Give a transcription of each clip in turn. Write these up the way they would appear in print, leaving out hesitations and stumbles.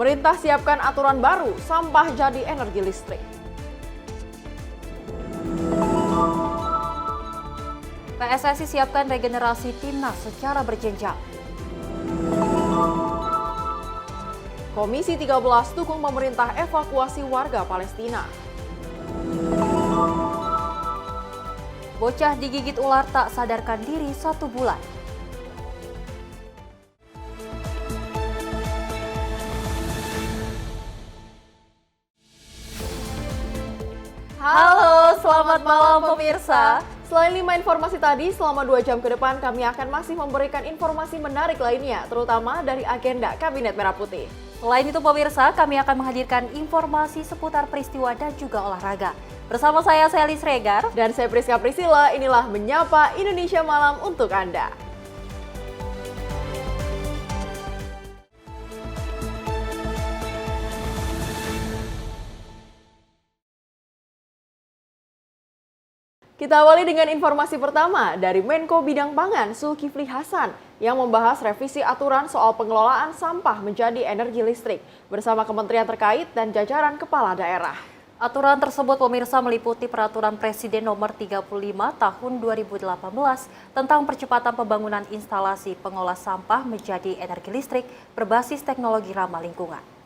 Pemerintah siapkan aturan baru, sampah jadi energi listrik. PSSI siapkan regenerasi timnas secara berjenjang. Komisi 13 dukung pemerintah evakuasi warga Palestina. Bocah digigit ular tak sadarkan diri 1 bulan. Halo, selamat malam pemirsa. Selain 5 informasi tadi, selama 2 jam ke depan kami akan masih memberikan informasi menarik lainnya, terutama dari agenda Kabinet Merah Putih. Selain itu pemirsa, kami akan menghadirkan informasi seputar peristiwa dan juga olahraga. Bersama saya Sally Sregar. Dan saya Priska Priscilla, inilah Menyapa Indonesia Malam untuk Anda. Kita awali dengan informasi pertama dari Menko Bidang Pangan Zulkifli Hasan yang membahas revisi aturan soal pengelolaan sampah menjadi energi listrik bersama kementerian terkait dan jajaran kepala daerah. Aturan tersebut pemirsa meliputi Peraturan Presiden Nomor 35 Tahun 2018 tentang percepatan pembangunan instalasi pengolah sampah menjadi energi listrik berbasis teknologi ramah lingkungan.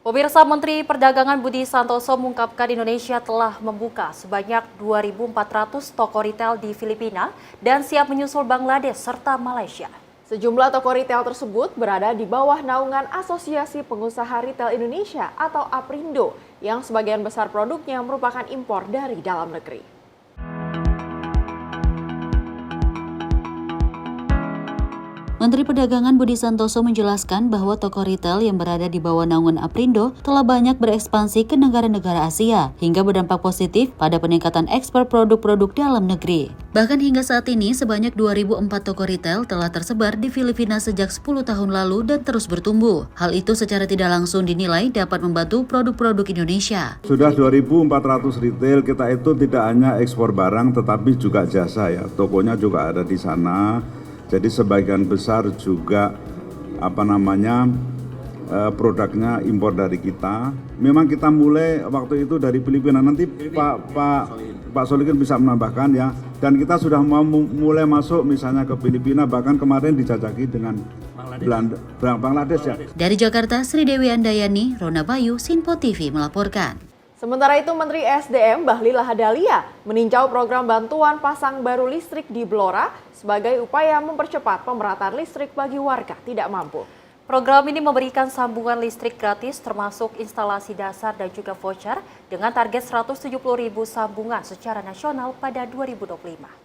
Pemirsa, Menteri Perdagangan Budi Santoso mengungkapkan Indonesia telah membuka sebanyak 2.400 toko retail di Filipina dan siap menyusul Bangladesh serta Malaysia. Sejumlah toko retail tersebut berada di bawah naungan Asosiasi Pengusaha Retail Indonesia atau APRindo yang sebagian besar produknya merupakan impor dari dalam negeri. Menteri Perdagangan Budi Santoso menjelaskan bahwa toko retail yang berada di bawah naungan Aprindo telah banyak berekspansi ke negara-negara Asia hingga berdampak positif pada peningkatan ekspor produk-produk dalam negeri. Bahkan hingga saat ini sebanyak 2.004 toko retail telah tersebar di Filipina sejak 10 tahun lalu dan terus bertumbuh. Hal itu secara tidak langsung dinilai dapat membantu produk-produk Indonesia. Sudah 2.400 retail, kita itu tidak hanya ekspor barang tetapi juga jasa ya. Tokonya juga ada di sana. Jadi sebagian besar juga produknya impor dari kita. Memang kita mulai waktu itu dari Filipina. Nanti Pak Solikin bisa menambahkan ya. Dan kita sudah mau mulai masuk misalnya ke Filipina, bahkan kemarin dijajaki dengan Bangladesh ya. Dari Jakarta, Sri Dewi Andayani, Rona Bayu, Sinpo TV melaporkan. Sementara itu, Menteri SDM Bahlil Lahadalia meninjau program bantuan pasang baru listrik di Blora sebagai upaya mempercepat pemerataan listrik bagi warga tidak mampu. Program ini memberikan sambungan listrik gratis termasuk instalasi dasar dan juga voucher dengan target 170.000 sambungan secara nasional pada 2025.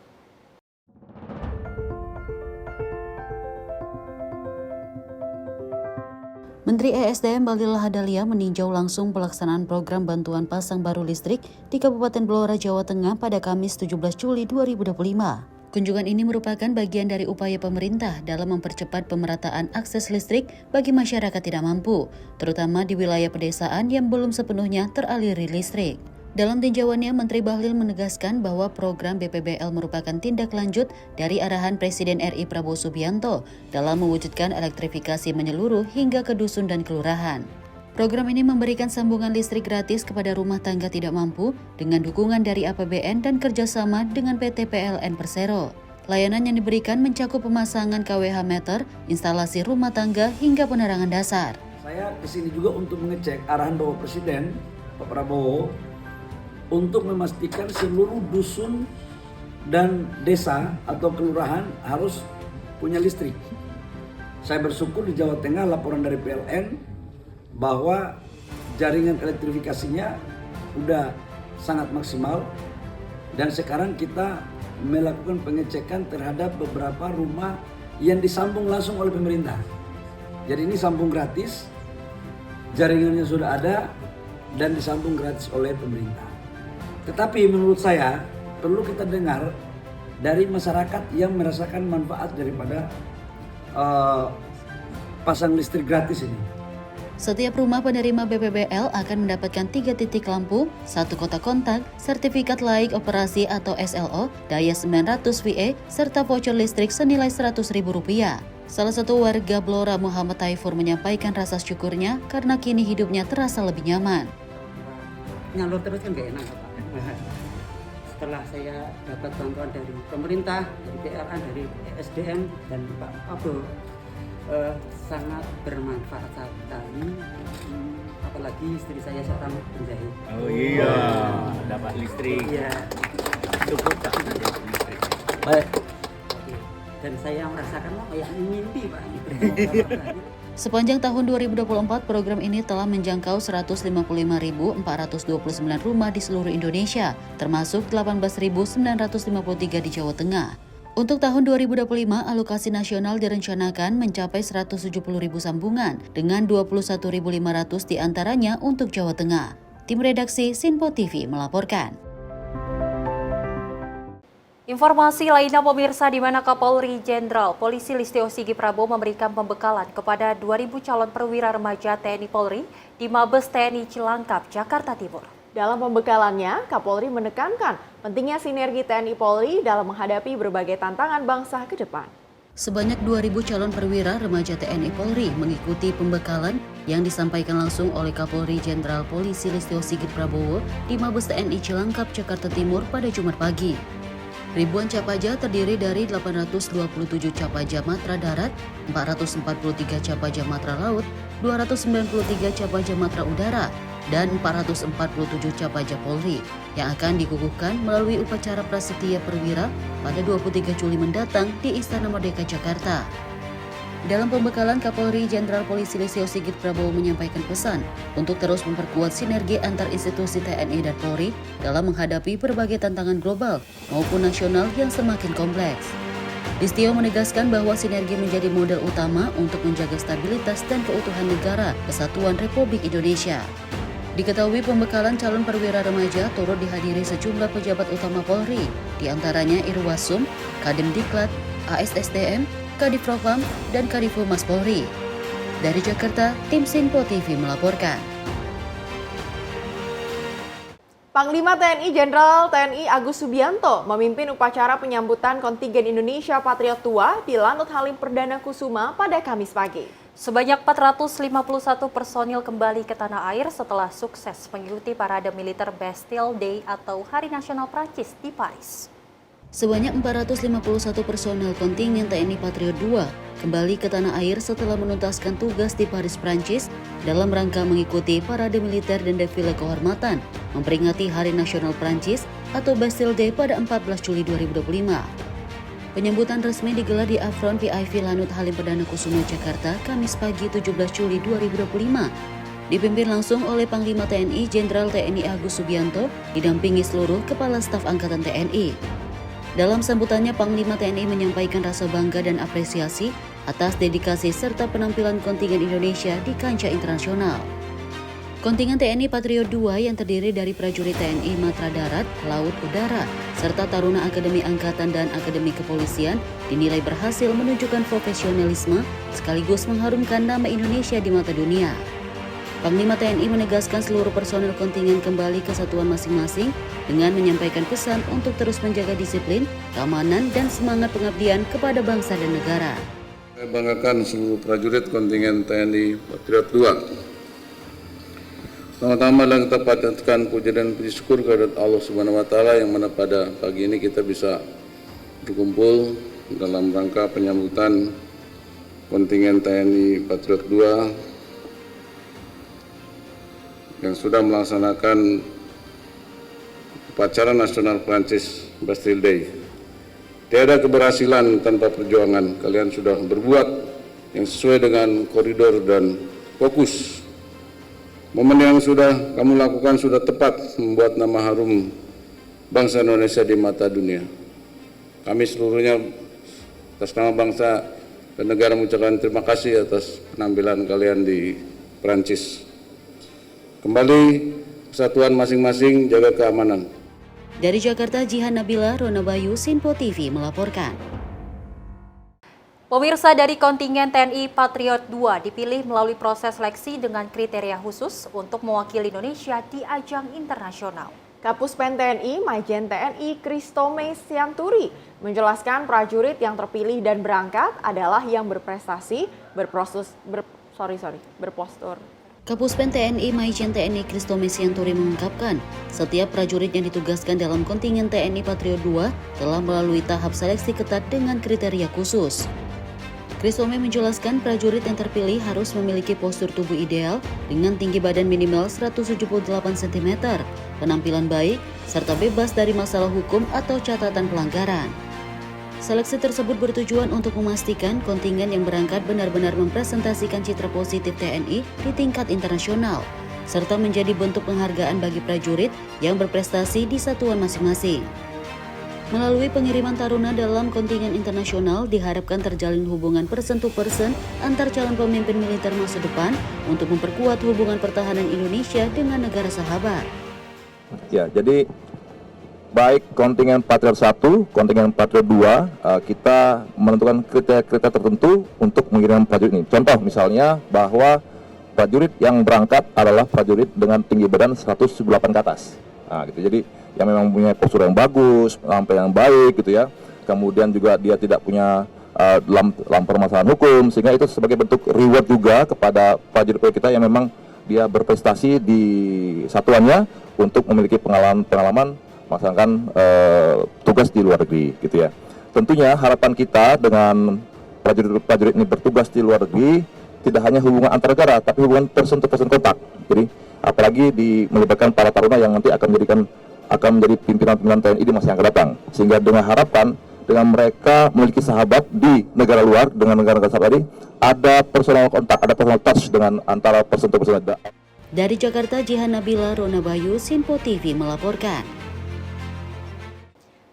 Menteri ESDM Bahlil Lahadalia meninjau langsung pelaksanaan program bantuan pasang baru listrik di Kabupaten Blora, Jawa Tengah pada Kamis 17 Juli 2025. Kunjungan ini merupakan bagian dari upaya pemerintah dalam mempercepat pemerataan akses listrik bagi masyarakat tidak mampu, terutama di wilayah pedesaan yang belum sepenuhnya teraliri listrik. Dalam tinjauannya, Menteri Bahlil menegaskan bahwa program BPBL merupakan tindak lanjut dari arahan Presiden RI Prabowo Subianto dalam mewujudkan elektrifikasi menyeluruh hingga ke dusun dan kelurahan. Program ini memberikan sambungan listrik gratis kepada rumah tangga tidak mampu dengan dukungan dari APBN dan kerjasama dengan PT PLN Persero. Layanan yang diberikan mencakup pemasangan KWH meter, instalasi rumah tangga hingga penerangan dasar. Saya kesini juga untuk mengecek arahan Bapak Presiden, Pak Prabowo, untuk memastikan seluruh dusun dan desa atau kelurahan harus punya listrik. Saya bersyukur di Jawa Tengah laporan dari PLN bahwa jaringan elektrifikasinya sudah sangat maksimal dan sekarang kita melakukan pengecekan terhadap beberapa rumah yang disambung langsung oleh pemerintah. Jadi ini sambung gratis, jaringannya sudah ada dan disambung gratis oleh pemerintah. Tetapi menurut saya perlu kita dengar dari masyarakat yang merasakan manfaat daripada pasang listrik gratis ini. Setiap rumah penerima BPBL akan mendapatkan 3 titik lampu, 1 kotak kontak, sertifikat laik operasi atau SLO, daya 900 VA, serta voucher listrik senilai Rp100.000. Salah satu warga Blora, Muhammad Taifur, menyampaikan rasa syukurnya karena kini hidupnya terasa lebih nyaman. Nyalur terus kan gak enak, Pak. Setelah saya dapat bantuan dari pemerintah, dari PLN, dari SDM dan Pak Prabowo, sangat bermanfaat sekali. Apalagi istri saya seorang penjahit. Oh iya, dapat listrik. Iya. Cukup tak ada listrik. Baik. Dan saya merasakan kayak mimpi, Pak. Sepanjang tahun 2024, program ini telah menjangkau 155.429 rumah di seluruh Indonesia, termasuk 18.953 di Jawa Tengah. Untuk tahun 2025, alokasi nasional direncanakan mencapai 170.000 sambungan, dengan 21.500 diantaranya untuk Jawa Tengah. Tim redaksi Sinpo TV melaporkan. Informasi lainnya pemirsa, di mana Kapolri Jenderal Polisi Listio Sigit Prabowo memberikan pembekalan kepada 2.000 calon perwira remaja TNI Polri di Mabes TNI Cilangkap, Jakarta Timur. Dalam pembekalannya, Kapolri menekankan pentingnya sinergi TNI Polri dalam menghadapi berbagai tantangan bangsa ke depan. Sebanyak 2.000 calon perwira remaja TNI Polri mengikuti pembekalan yang disampaikan langsung oleh Kapolri Jenderal Polisi Listio Sigit Prabowo di Mabes TNI Cilangkap, Jakarta Timur pada Jumat pagi. Ribuan capaja terdiri dari 827 capaja matra darat, 443 capaja matra laut, 293 capaja matra udara, dan 447 capaja Polri yang akan dikukuhkan melalui upacara prasetya perwira pada 23 Juli mendatang di Istana Merdeka, Jakarta. Dalam pembekalan, Kapolri Jenderal Polisi Listio Sigit Prabowo menyampaikan pesan untuk terus memperkuat sinergi antar institusi TNI dan Polri dalam menghadapi berbagai tantangan global maupun nasional yang semakin kompleks. Listio menegaskan bahwa sinergi menjadi modal utama untuk menjaga stabilitas dan keutuhan negara Kesatuan Republik Indonesia. Diketahui pembekalan calon perwira remaja turut dihadiri sejumlah pejabat utama Polri, diantaranya Irwasum, Kadem Diklat, ASSDM, Kadif Propam, dan Kadif Humas Polri. Dari Jakarta, tim Sinpo TV melaporkan. Panglima TNI Jenderal TNI Agus Subianto memimpin upacara penyambutan kontingen Indonesia Patriot Tua di Lanut Halim Perdana Kusuma pada Kamis pagi. Sebanyak 451 personil kembali ke tanah air setelah sukses mengikuti parade militer Bastille Day atau Hari Nasional Prancis di Paris. Sebanyak 451 personel kontingen TNI Patriot 2 kembali ke tanah air setelah menuntaskan tugas di Paris, Prancis dalam rangka mengikuti parade militer dan defile kehormatan memperingati Hari Nasional Prancis atau Bastille Day pada 14 Juli 2025. Penyambutan resmi digelar di Afron VIP Lanut Halim Perdana Kusuma, Jakarta, Kamis pagi 17 Juli 2025. Dipimpin langsung oleh Panglima TNI Jenderal TNI Agus Subianto, didampingi seluruh Kepala Staf Angkatan TNI. Dalam sambutannya, Panglima TNI menyampaikan rasa bangga dan apresiasi atas dedikasi serta penampilan kontingen Indonesia di kancah internasional. Kontingen TNI Patriot 2 yang terdiri dari prajurit TNI Matra Darat, Laut, Udara, serta Taruna Akademi Angkatan dan Akademi Kepolisian dinilai berhasil menunjukkan profesionalisme sekaligus mengharumkan nama Indonesia di mata dunia. Panglima TNI menegaskan seluruh personel kontingen kembali ke satuan masing-masing dengan menyampaikan pesan untuk terus menjaga disiplin, keamanan, dan semangat pengabdian kepada bangsa dan negara. Saya banggakan seluruh prajurit kontingen TNI Patriot 2. Pertama-tama adalah kita panjatkan puji dan puji syukur kehadirat Allah Subhanahu wa Ta'ala yang mana pada pagi ini kita bisa berkumpul dalam rangka penyambutan kontingen TNI Patriot 2 yang sudah melaksanakan upacara nasional Prancis Bastille Day. Tiada keberhasilan tanpa perjuangan. Kalian sudah berbuat yang sesuai dengan koridor dan fokus. Momen yang sudah kamu lakukan sudah tepat membuat nama harum bangsa Indonesia di mata dunia. Kami seluruhnya atas nama bangsa dan negara mengucapkan terima kasih atas penampilan kalian di Prancis. Kembali kesatuan masing-masing, jaga keamanan. Dari Jakarta, Jihan Nabila, Rona Bayu, Sinpo TV melaporkan. Pemirsa, dari kontingen TNI Patriot 2 dipilih melalui proses seleksi dengan kriteria khusus untuk mewakili Indonesia di ajang internasional. Kapuspen TNI Majen TNI Kristome Sianturi menjelaskan prajurit yang terpilih dan berangkat adalah yang berprestasi, berpostur. Kapuspen TNI Majen TNI Kristome Sianturi mengungkapkan, setiap prajurit yang ditugaskan dalam kontingen TNI Patriot 2 telah melalui tahap seleksi ketat dengan kriteria khusus. Kristome menjelaskan prajurit yang terpilih harus memiliki postur tubuh ideal dengan tinggi badan minimal 178 cm, penampilan baik, serta bebas dari masalah hukum atau catatan pelanggaran. Seleksi tersebut bertujuan untuk memastikan kontingen yang berangkat benar-benar mempresentasikan citra positif TNI di tingkat internasional, serta menjadi bentuk penghargaan bagi prajurit yang berprestasi di satuan masing-masing. Melalui pengiriman taruna dalam kontingen internasional, diharapkan terjalin hubungan person to person antar calon pemimpin militer masa depan untuk memperkuat hubungan pertahanan Indonesia dengan negara sahabat. Ya, jadi baik kontingen Patriot 1, kontingen Patriot 2, kita menentukan kriteria tertentu untuk mengirim prajurit ini. Contoh misalnya bahwa prajurit yang berangkat adalah prajurit dengan tinggi badan 178 ke atas. Nah, gitu. Jadi yang memang punya postur yang bagus, penampilan yang baik gitu ya. Kemudian juga dia tidak punya dalam permasalahan hukum, sehingga itu sebagai bentuk reward juga kepada prajurit kita yang memang dia berprestasi di satuannya untuk memiliki pengalaman melaksanakan tugas di luar negeri gitu ya. Tentunya harapan kita dengan prajurit ini bertugas di luar negeri tidak hanya hubungan antar negara, tapi hubungan person to person kontak. Jadi apalagi melibatkan para taruna yang nanti akan menjadi pimpinan TNI di masa yang akan datang. Sehingga dengan harapan dengan mereka memiliki sahabat di negara luar dengan negara-negara sahabat tadi, ada personal kontak, ada personal touch dengan antara person to person. Dari Jakarta, Jihan Nabila, Rona Bayu, Sinpo TV melaporkan.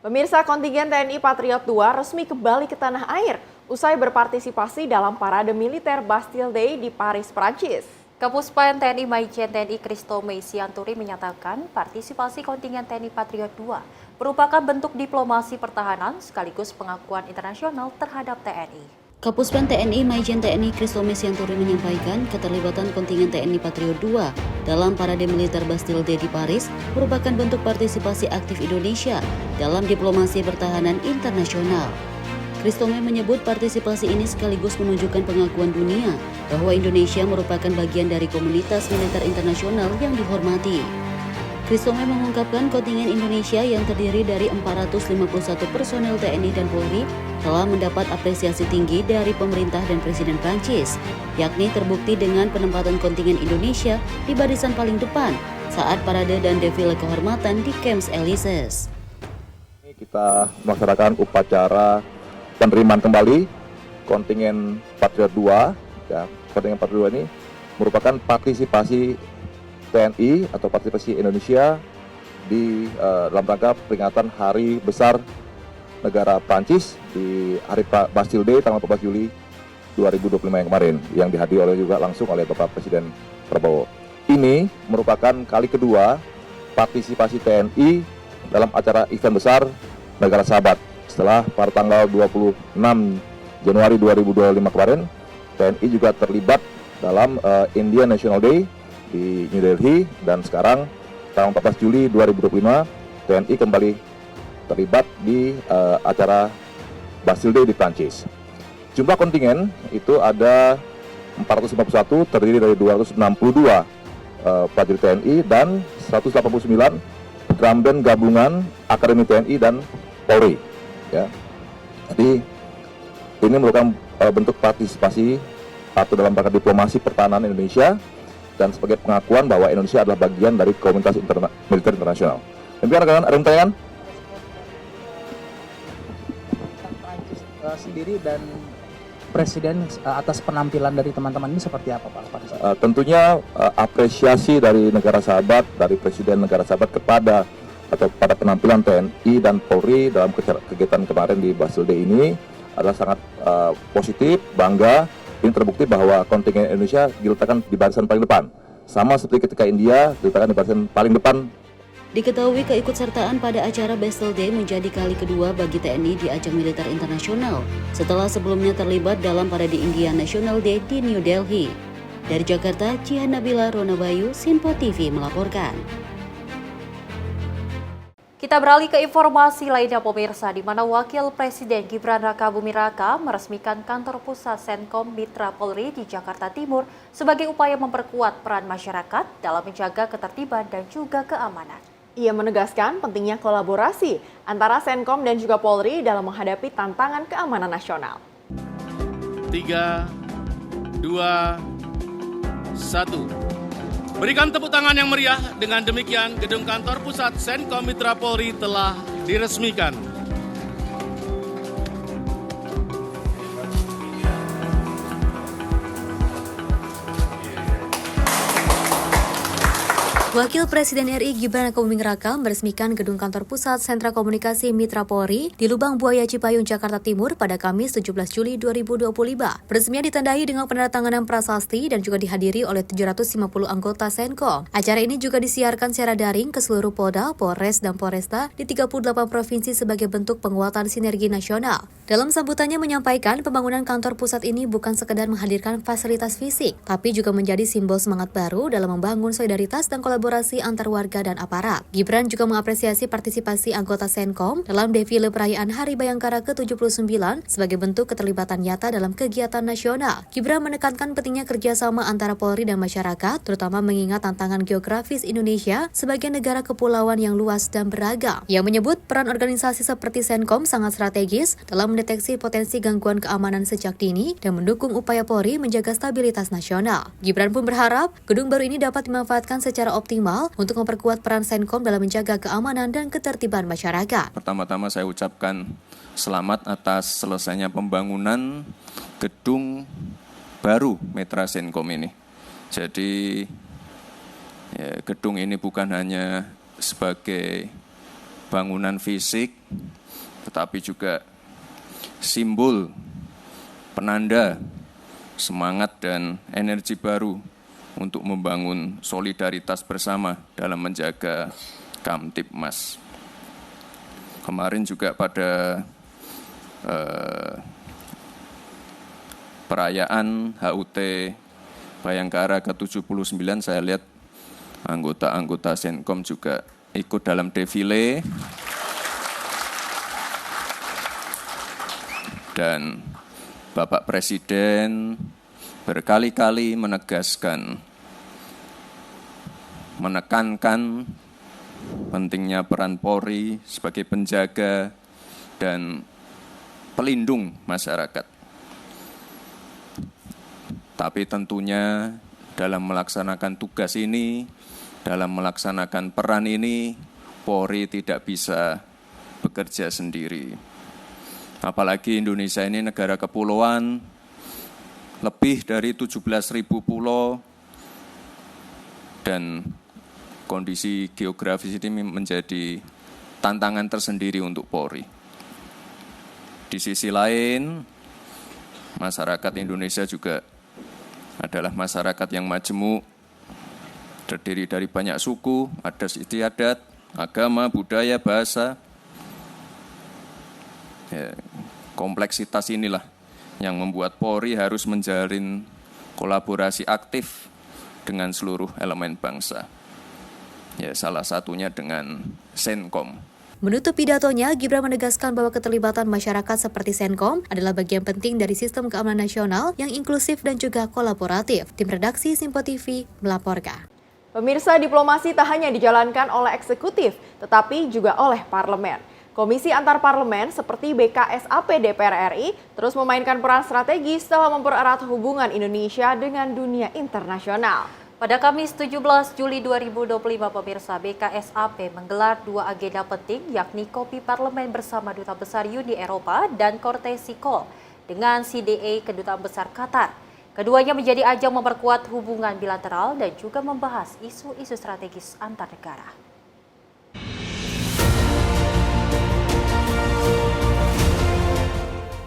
Pemirsa, kontingen TNI Patriot 2 resmi kembali ke tanah air usai berpartisipasi dalam parade militer Bastille Day di Paris, Prancis. Kapuspen TNI Maijen TNI Christome Sianturi menyatakan partisipasi kontingen TNI Patriot 2 merupakan bentuk diplomasi pertahanan sekaligus pengakuan internasional terhadap TNI. Kapuspen TNI Maijen TNI Christome Sianturi menyampaikan keterlibatan kontingen TNI Patriot 2 dalam parade militer Bastille Day di Paris merupakan bentuk partisipasi aktif Indonesia dalam diplomasi pertahanan internasional. Christome menyebut partisipasi ini sekaligus menunjukkan pengakuan dunia bahwa Indonesia merupakan bagian dari komunitas militer internasional yang dihormati. Christome mengungkapkan kontingen Indonesia yang terdiri dari 451 personel TNI dan Polri telah mendapat apresiasi tinggi dari pemerintah dan Presiden Prancis, yakni terbukti dengan penempatan kontingen Indonesia di barisan paling depan saat parade dan defile kehormatan di Champs-Élysées. Kita melaksanakan upacara penerimaan kembali kontingen Patriot 2. Ya, kontingen Patriot 2 ini merupakan partisipasi TNI atau partisipasi Indonesia di dalam rangka peringatan Hari Besar Negara Prancis di Hari Bastille Day tanggal 14 Juli 2025 yang kemarin, yang dihadiri juga langsung oleh Bapak Presiden Prabowo. Ini merupakan kali kedua partisipasi TNI dalam acara event besar Negara Sahabat. Setelah pada tanggal 26 Januari 2025 kemarin, TNI juga terlibat dalam Indian National Day di New Delhi, dan sekarang tanggal 14 Juli 2025 TNI kembali terlibat di acara Bastille Day di Prancis. Jumlah kontingen itu ada 451, terdiri dari 262 prajurit TNI dan 189 drum band gabungan Akademi TNI dan Polri. Ya. Jadi ini merupakan bentuk partisipasi atau dalam rangka diplomasi pertahanan Indonesia dan sebagai pengakuan bahwa Indonesia adalah bagian dari komunitas militer internasional. Demikian rekan-rekan, ada pertanyaan? Prancis sendiri dan Presiden atas penampilan dari teman-teman ini seperti apa Pak? Tentunya apresiasi dari negara sahabat, dari Presiden negara sahabat kepada atau pada penampilan TNI dan Polri dalam kegiatan kemarin di Bastille Day ini adalah sangat positif, bangga. Ini terbukti bahwa kontingen Indonesia diletakkan di barisan paling depan. Sama seperti ketika India diletakkan di barisan paling depan. Diketahui keikutsertaan pada acara Bastille Day menjadi kali kedua bagi TNI di ajang militer internasional setelah sebelumnya terlibat dalam parade Indian National Day di New Delhi. Dari Jakarta, Cihan Nabila Ronabayu, Sinpo TV melaporkan. Kita beralih ke informasi lainnya pemirsa, di mana Wakil Presiden Gibran Rakabuming Raka meresmikan kantor pusat Senkom Mitra Polri di Jakarta Timur sebagai upaya memperkuat peran masyarakat dalam menjaga ketertiban dan juga keamanan. Ia menegaskan pentingnya kolaborasi antara Senkom dan juga Polri dalam menghadapi tantangan keamanan nasional. 3, 2, 1. Berikan tepuk tangan yang meriah. Dengan demikian, gedung kantor pusat Senkom Mitra Polri telah diresmikan. Wakil Presiden RI Gibran Rakabuming Raka meresmikan gedung kantor pusat Sentra Komunikasi Mitra Polri di Lubang Buaya Cipayung, Jakarta Timur pada Kamis 17 Juli 2025. Peresmian ditandai dengan penandatanganan prasasti dan juga dihadiri oleh 750 anggota Senkom. Acara ini juga disiarkan secara daring ke seluruh Polda, Polres, dan Polresta di 38 provinsi sebagai bentuk penguatan sinergi nasional. Dalam sambutannya menyampaikan pembangunan kantor pusat ini bukan sekedar menghadirkan fasilitas fisik, tapi juga menjadi simbol semangat baru dalam membangun solidaritas dan kolaborasi antar warga dan aparat. Gibran juga mengapresiasi partisipasi anggota Senkom dalam defile perayaan Hari Bayangkara ke-79 sebagai bentuk keterlibatan nyata dalam kegiatan nasional. Gibran menekankan pentingnya kerjasama antara Polri dan masyarakat, terutama mengingat tantangan geografis Indonesia sebagai negara kepulauan yang luas dan beragam. Ia menyebut peran organisasi seperti Senkom sangat strategis dalam mendeteksi potensi gangguan keamanan sejak dini dan mendukung upaya Polri menjaga stabilitas nasional. Gibran pun berharap gedung baru ini dapat dimanfaatkan secara optimal untuk memperkuat peran Senkom dalam menjaga keamanan dan ketertiban masyarakat. Pertama-tama saya ucapkan selamat atas selesainya pembangunan gedung baru Mitra Senkom ini. Jadi gedung ini bukan hanya sebagai bangunan fisik tetapi juga simbol penanda semangat dan energi baru untuk membangun solidaritas bersama dalam menjaga Kamtibmas. Kemarin juga pada perayaan HUT Bayangkara ke-79 saya lihat anggota-anggota Senkom juga ikut dalam defile dan Bapak Presiden berkali-kali menekankan pentingnya peran Polri sebagai penjaga dan pelindung masyarakat. Tapi tentunya dalam melaksanakan tugas ini, dalam melaksanakan peran ini, Polri tidak bisa bekerja sendiri. Apalagi Indonesia ini negara kepulauan, lebih dari 17.000 pulau, dan kondisi geografis ini menjadi tantangan tersendiri untuk Polri. Di sisi lain, masyarakat Indonesia juga adalah masyarakat yang majemuk, terdiri dari banyak suku, adat istiadat, agama, budaya, bahasa. Ya, kompleksitas inilah yang membuat Polri harus menjalin kolaborasi aktif dengan seluruh elemen bangsa. Ya, salah satunya dengan Senkom. Menutup pidatonya, Gibran menegaskan bahwa keterlibatan masyarakat seperti Senkom adalah bagian penting dari sistem keamanan nasional yang inklusif dan juga kolaboratif. Tim redaksi Simpo TV melaporkan. Pemirsa, diplomasi tak hanya dijalankan oleh eksekutif, tetapi juga oleh parlemen. Komisi antar parlemen seperti BKSAP DPR RI terus memainkan peran strategis dalam mempererat hubungan Indonesia dengan dunia internasional. Pada Kamis 17 Juli 2025, pemirsa, BKSAP menggelar 2 agenda penting, yakni Kopi Parlemen bersama Duta Besar Uni Eropa dan Courtesy Call dengan CDA Kedutaan Besar Qatar. Keduanya menjadi ajang memperkuat hubungan bilateral dan juga membahas isu-isu strategis antar negara.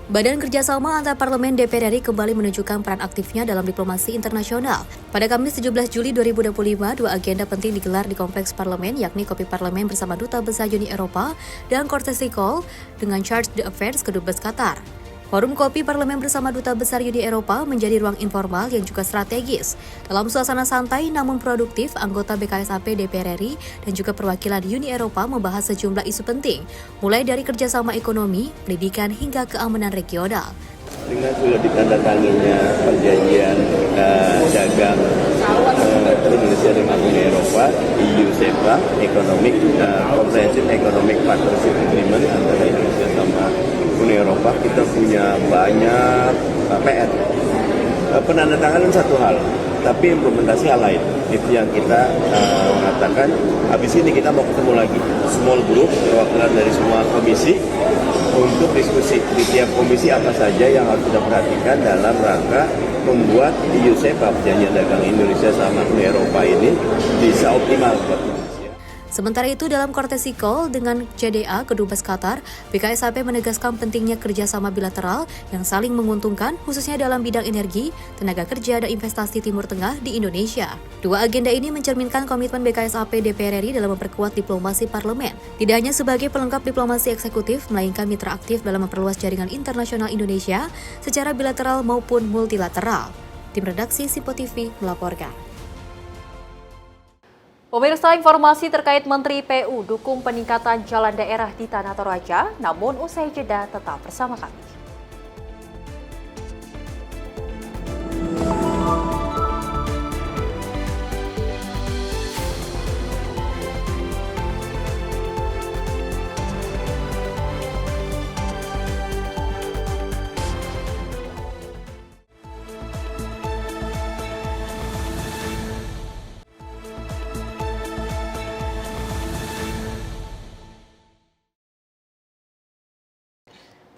Badan Kerjasama Antar Parlemen DPR RI kembali menunjukkan peran aktifnya dalam diplomasi internasional. Pada Kamis 17 Juli 2025, 2 agenda penting digelar di Kompleks Parlemen, yakni Kopi Parlemen bersama Duta Besar Uni Eropa dan Courtesy Call dengan Charge d'Affaires Kedubes Qatar. Forum Kopi Parlemen bersama Duta Besar Uni Eropa menjadi ruang informal yang juga strategis. Dalam suasana santai namun produktif, anggota BKSAP DPR RI dan juga perwakilan Uni Eropa membahas sejumlah isu penting, mulai dari kerjasama ekonomi, pendidikan, hingga keamanan regional. Dengan sudah ditandatangannya perjanjian dagang Indonesia dengan Uni Eropa, EU-SEPA, Comprehensive Economic Partnership Agreement antara Indonesia sama Uni Eropa, kita punya banyak PR. Penandatanganan satu hal, tapi implementasi hal lain. Itu yang kita mengatakan, habis ini kita mau ketemu lagi. Small group, perwakilan dari semua komisi, untuk diskusi di tiap komisi apa saja yang harus kita perhatikan dalam rangka membuat EU-SEPA, perjanjian dagang Indonesia sama Uni Eropa ini bisa optimal buat Indonesia. Sementara itu, dalam Courtesy Call dengan CDA Kedubes Qatar, BKSAP menegaskan pentingnya kerjasama bilateral yang saling menguntungkan, khususnya dalam bidang energi, tenaga kerja, dan investasi Timur Tengah di Indonesia. 2 agenda ini mencerminkan komitmen BKSAP DPR RI dalam memperkuat diplomasi parlemen. Tidak hanya sebagai pelengkap diplomasi eksekutif, melainkan mitra aktif dalam memperluas jaringan internasional Indonesia secara bilateral maupun multilateral. Tim redaksi Simpo TV melaporkan. Pemirsa, informasi terkait Menteri PU dukung peningkatan jalan daerah di Tanah Toraja, namun usai jeda tetap bersama kami.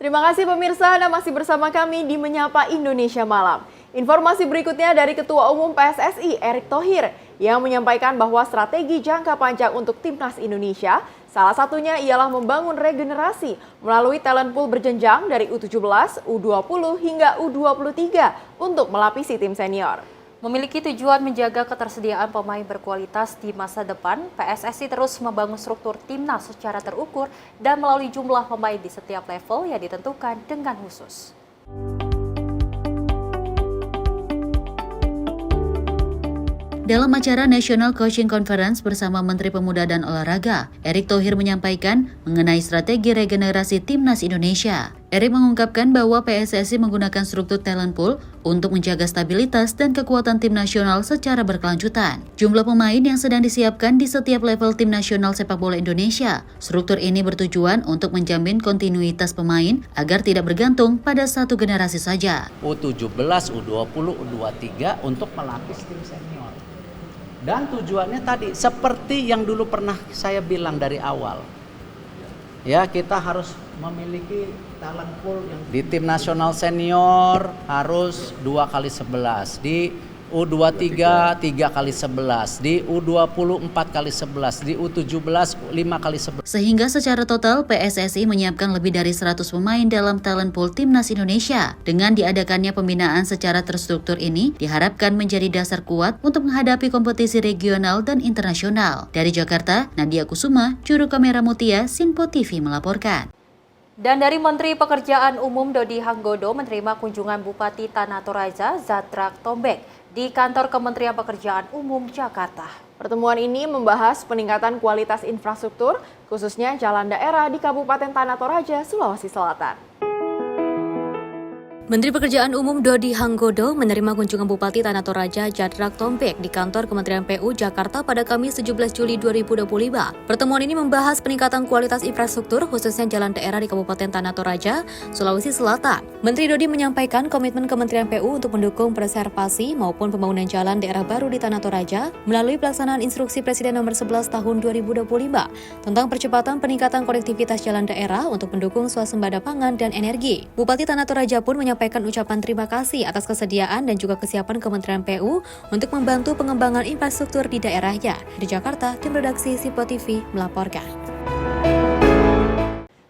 Terima kasih pemirsa, Anda masih bersama kami di Menyapa Indonesia Malam. Informasi berikutnya dari Ketua Umum PSSI, Erick Thohir, yang menyampaikan bahwa strategi jangka panjang untuk timnas Indonesia salah satunya ialah membangun regenerasi melalui talent pool berjenjang dari U17, U20 hingga U23 untuk melapisi tim senior. Memiliki tujuan menjaga ketersediaan pemain berkualitas di masa depan, PSSI terus membangun struktur timnas secara terukur dan melalui jumlah pemain di setiap level yang ditentukan dengan khusus. Dalam acara National Coaching Conference bersama Menteri Pemuda dan Olahraga, Erick Thohir menyampaikan mengenai strategi regenerasi timnas Indonesia. Erick mengungkapkan bahwa PSSI menggunakan struktur talent pool untuk menjaga stabilitas dan kekuatan tim nasional secara berkelanjutan. Jumlah pemain yang sedang disiapkan di setiap level tim nasional sepak bola Indonesia. Struktur ini bertujuan untuk menjamin kontinuitas pemain agar tidak bergantung pada satu generasi saja. U17, U20, U23 untuk melapis tim senior. Dan tujuannya tadi seperti yang dulu pernah saya bilang dari awal. Ya, kita harus memiliki talent pool yang di tim nasional senior harus 2x11, di U23 3x11, di U20 4x11, di U17 5x11. Sehingga secara total PSSI menyiapkan lebih dari 100 pemain dalam talent pool timnas Indonesia. Dengan diadakannya pembinaan secara terstruktur ini diharapkan menjadi dasar kuat untuk menghadapi kompetisi regional dan internasional. Dari Jakarta, Nadia Kusuma, juru kamera Mutia, Sinpo TV melaporkan. Dan dari Menteri Pekerjaan Umum Dodi Hanggodo menerima kunjungan Bupati Tanah Toraja Zadrak Tombek di kantor Kementerian Pekerjaan Umum Jakarta. Pertemuan ini membahas peningkatan kualitas infrastruktur, khususnya jalan daerah di Kabupaten Tanah Toraja, Sulawesi Selatan. Menteri Pekerjaan Umum Dodi Hanggodo menerima kunjungan Bupati Tanah Toraja Zadrak Tombek di kantor Kementerian PU Jakarta pada Kamis 17 Juli 2025. Pertemuan ini membahas peningkatan kualitas infrastruktur khususnya jalan daerah di Kabupaten Tanah Toraja, Sulawesi Selatan. Menteri Dodi menyampaikan komitmen Kementerian PU untuk mendukung preservasi maupun pembangunan jalan daerah baru di Tanah Toraja melalui pelaksanaan Instruksi Presiden Nomor 11 Tahun 2025 tentang percepatan peningkatan konektivitas jalan daerah untuk mendukung swasembada pangan dan energi. Bupati Tanah Toraja pun menyampaikan ucapan terima kasih atas kesediaan dan juga kesiapan Kementerian PU untuk membantu pengembangan infrastruktur di daerahnya. Di Jakarta, tim redaksi Sinpo TV melaporkan.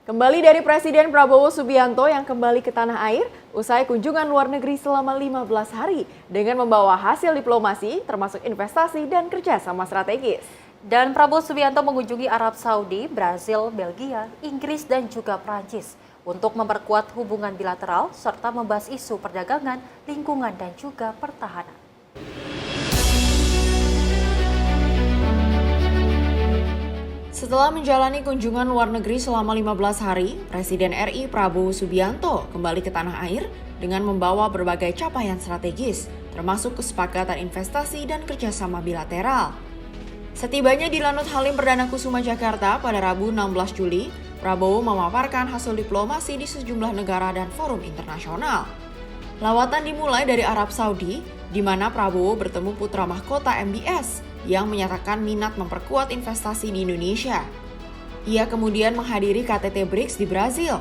Kembali dari Presiden Prabowo Subianto yang kembali ke tanah air usai kunjungan luar negeri selama 15 hari dengan membawa hasil diplomasi termasuk investasi dan kerjasama strategis. Dan Prabowo Subianto mengunjungi Arab Saudi, Brazil, Belgia, Inggris dan juga Prancis untuk memperkuat hubungan bilateral serta membahas isu perdagangan, lingkungan dan juga pertahanan. Setelah menjalani kunjungan luar negeri selama 15 hari, Presiden RI Prabowo Subianto kembali ke tanah air dengan membawa berbagai capaian strategis, termasuk kesepakatan investasi dan kerjasama bilateral. Setibanya di Lanut Halim Perdana Kusuma Jakarta pada Rabu 16 Juli, Prabowo memaparkan hasil diplomasi di sejumlah negara dan forum internasional. Lawatan dimulai dari Arab Saudi, di mana Prabowo bertemu putra mahkota MBS yang menyatakan minat memperkuat investasi di Indonesia. Ia kemudian menghadiri KTT BRICS di Brazil,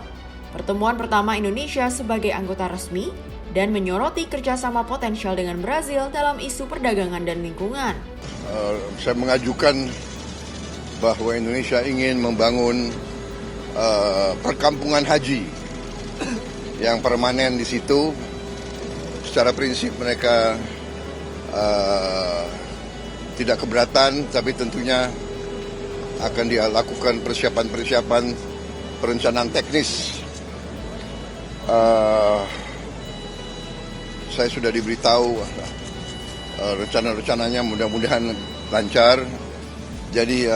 pertemuan pertama Indonesia sebagai anggota resmi, dan menyoroti kerjasama potensial dengan Brazil dalam isu perdagangan dan lingkungan. Saya mengajukan bahwa Indonesia ingin membangun perkampungan haji yang permanen di situ. Secara prinsip mereka tidak keberatan, tapi tentunya akan dilakukan persiapan-persiapan perencanaan teknis. Saya sudah diberitahu rencana-rencananya mudah-mudahan lancar. Jadi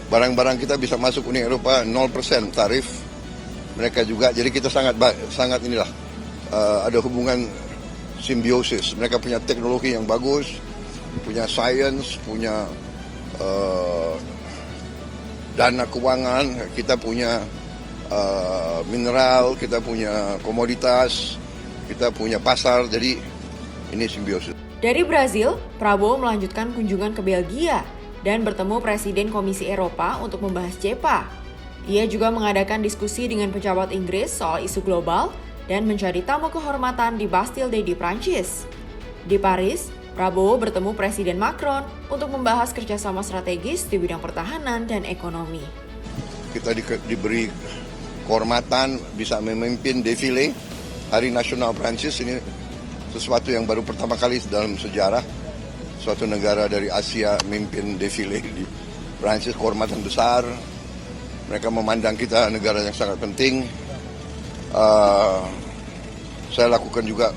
barang-barang kita bisa masuk Uni Eropa 0% tarif, mereka juga. Jadi kita sangat ada hubungan simbiosis. Mereka punya teknologi yang bagus, punya sains, punya dana keuangan, kita punya mineral, kita punya komoditas, kita punya pasar. Jadi ini simbiosis. Dari Brazil, Prabowo melanjutkan kunjungan ke Belgia dan bertemu Presiden Komisi Eropa untuk membahas JEPA. Ia juga mengadakan diskusi dengan pejabat Inggris soal isu global dan menjadi tamu kehormatan di Bastille Day di Prancis. Di Paris, Prabowo bertemu Presiden Macron untuk membahas kerjasama strategis di bidang pertahanan dan ekonomi. Kita diberi kehormatan bisa memimpin defile Hari Nasional Prancis. Ini sesuatu yang baru pertama kali dalam sejarah suatu negara dari Asia memimpin defile di Prancis, kehormatan besar. Mereka memandang kita negara yang sangat penting. Saya lakukan juga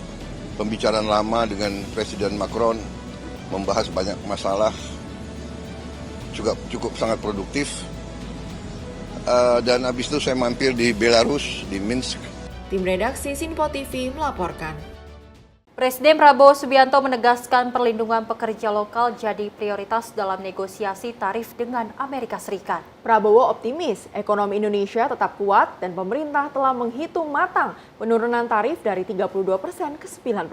pembicaraan lama dengan Presiden Macron, membahas banyak masalah, juga cukup sangat produktif. Dan habis itu saya mampir di Belarus, di Minsk. Tim redaksi Sinpo TV melaporkan. Presiden Prabowo Subianto menegaskan perlindungan pekerja lokal jadi prioritas dalam negosiasi tarif dengan Amerika Serikat. Prabowo optimis ekonomi Indonesia tetap kuat dan pemerintah telah menghitung matang penurunan tarif dari 32% ke 19%.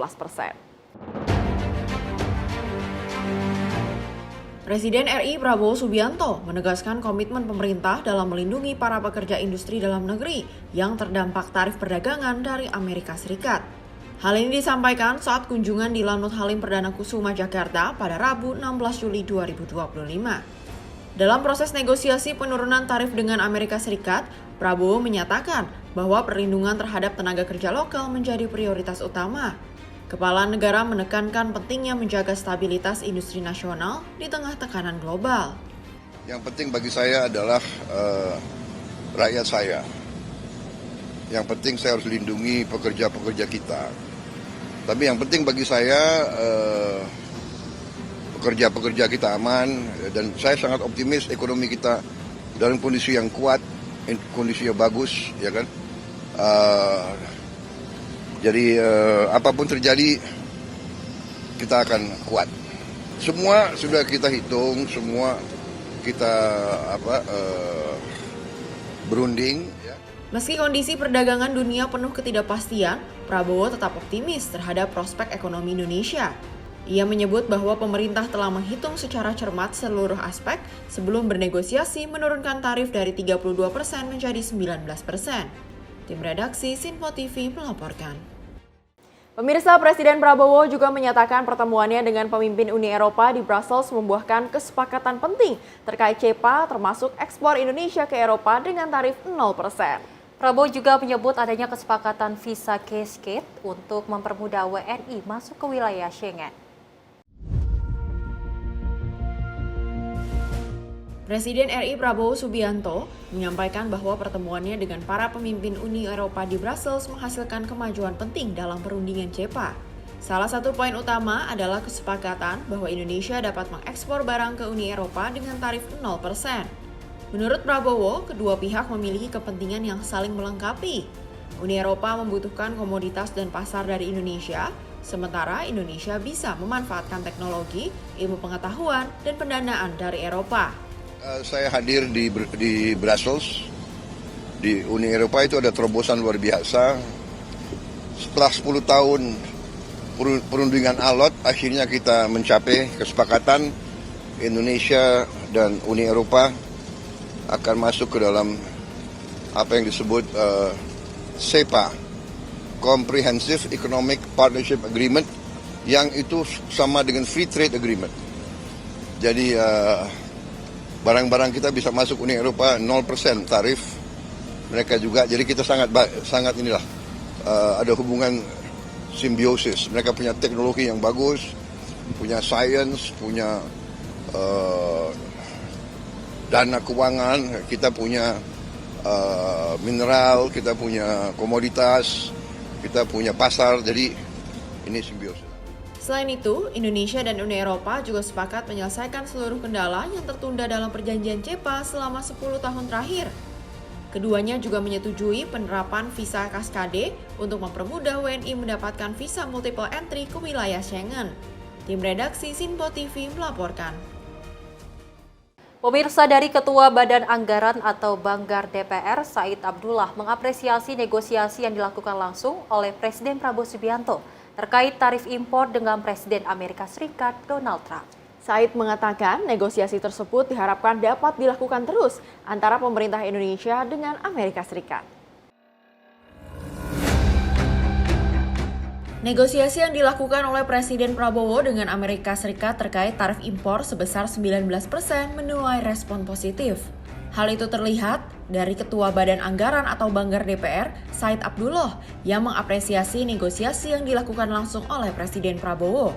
Presiden RI Prabowo Subianto menegaskan komitmen pemerintah dalam melindungi para pekerja industri dalam negeri yang terdampak tarif perdagangan dari Amerika Serikat. Hal ini disampaikan saat kunjungan di Lanut Halim Perdana Kusuma, Jakarta pada Rabu 16 Juli 2025. Dalam proses negosiasi penurunan tarif dengan Amerika Serikat, Prabowo menyatakan bahwa perlindungan terhadap tenaga kerja lokal menjadi prioritas utama. Kepala negara menekankan pentingnya menjaga stabilitas industri nasional di tengah tekanan global. Yang penting bagi saya adalah rakyat saya. Yang penting saya harus lindungi pekerja-pekerja kita. Tapi yang penting bagi saya pekerja-pekerja kita aman, dan saya sangat optimis ekonomi kita dalam kondisi yang kuat, kondisi yang bagus, ya kan. Jadi apapun terjadi kita akan kuat. Semua sudah kita hitung, semua kita berunding. Ya. Meski kondisi perdagangan dunia penuh ketidakpastian, Prabowo tetap optimis terhadap prospek ekonomi Indonesia. Ia menyebut bahwa pemerintah telah menghitung secara cermat seluruh aspek sebelum bernegosiasi menurunkan tarif dari 32% menjadi 19%. Tim redaksi Sinpo TV melaporkan. Pemirsa, Presiden Prabowo juga menyatakan pertemuannya dengan pemimpin Uni Eropa di Brussels membuahkan kesepakatan penting terkait CEPA termasuk ekspor Indonesia ke Eropa dengan tarif 0%. Prabowo juga menyebut adanya kesepakatan visa cascade untuk mempermudah WNI masuk ke wilayah Schengen. Presiden RI Prabowo Subianto menyampaikan bahwa pertemuannya dengan para pemimpin Uni Eropa di Brussels menghasilkan kemajuan penting dalam perundingan CEPA. Salah satu poin utama adalah kesepakatan bahwa Indonesia dapat mengekspor barang ke Uni Eropa dengan tarif 0%. Menurut Prabowo, kedua pihak memiliki kepentingan yang saling melengkapi. Uni Eropa membutuhkan komoditas dan pasar dari Indonesia, sementara Indonesia bisa memanfaatkan teknologi, ilmu pengetahuan, dan pendanaan dari Eropa. Saya hadir di Brussels, di Uni Eropa itu ada terobosan luar biasa. Setelah 10 tahun perundingan alot, akhirnya kita mencapai kesepakatan Indonesia dan Uni Eropa akan masuk ke dalam apa yang disebut CEPA, Comprehensive Economic Partnership Agreement, yang itu sama dengan Free Trade Agreement. Jadi barang-barang kita bisa masuk Uni Eropa 0% tarif, mereka juga. Jadi kita sangat ada hubungan simbiosis. Mereka punya teknologi yang bagus, punya sains, punya dana keuangan, kita punya mineral, kita punya komoditas, kita punya pasar, jadi ini simbiosis. Selain itu, Indonesia dan Uni Eropa juga sepakat menyelesaikan seluruh kendala yang tertunda dalam perjanjian CEPA selama 10 tahun terakhir. Keduanya juga menyetujui penerapan visa kaskade untuk mempermudah WNI mendapatkan visa multiple entry ke wilayah Schengen. Tim redaksi Sinpo TV melaporkan. Pemirsa, dari Ketua Badan Anggaran atau Banggar DPR, Said Abdullah, mengapresiasi negosiasi yang dilakukan langsung oleh Presiden Prabowo Subianto terkait tarif impor dengan Presiden Amerika Serikat Donald Trump. Said mengatakan negosiasi tersebut diharapkan dapat dilakukan terus antara pemerintah Indonesia dengan Amerika Serikat. Negosiasi yang dilakukan oleh Presiden Prabowo dengan Amerika Serikat terkait tarif impor sebesar 19% menuai respon positif. Hal itu terlihat dari Ketua Badan Anggaran atau Banggar DPR, Said Abdullah, yang mengapresiasi negosiasi yang dilakukan langsung oleh Presiden Prabowo.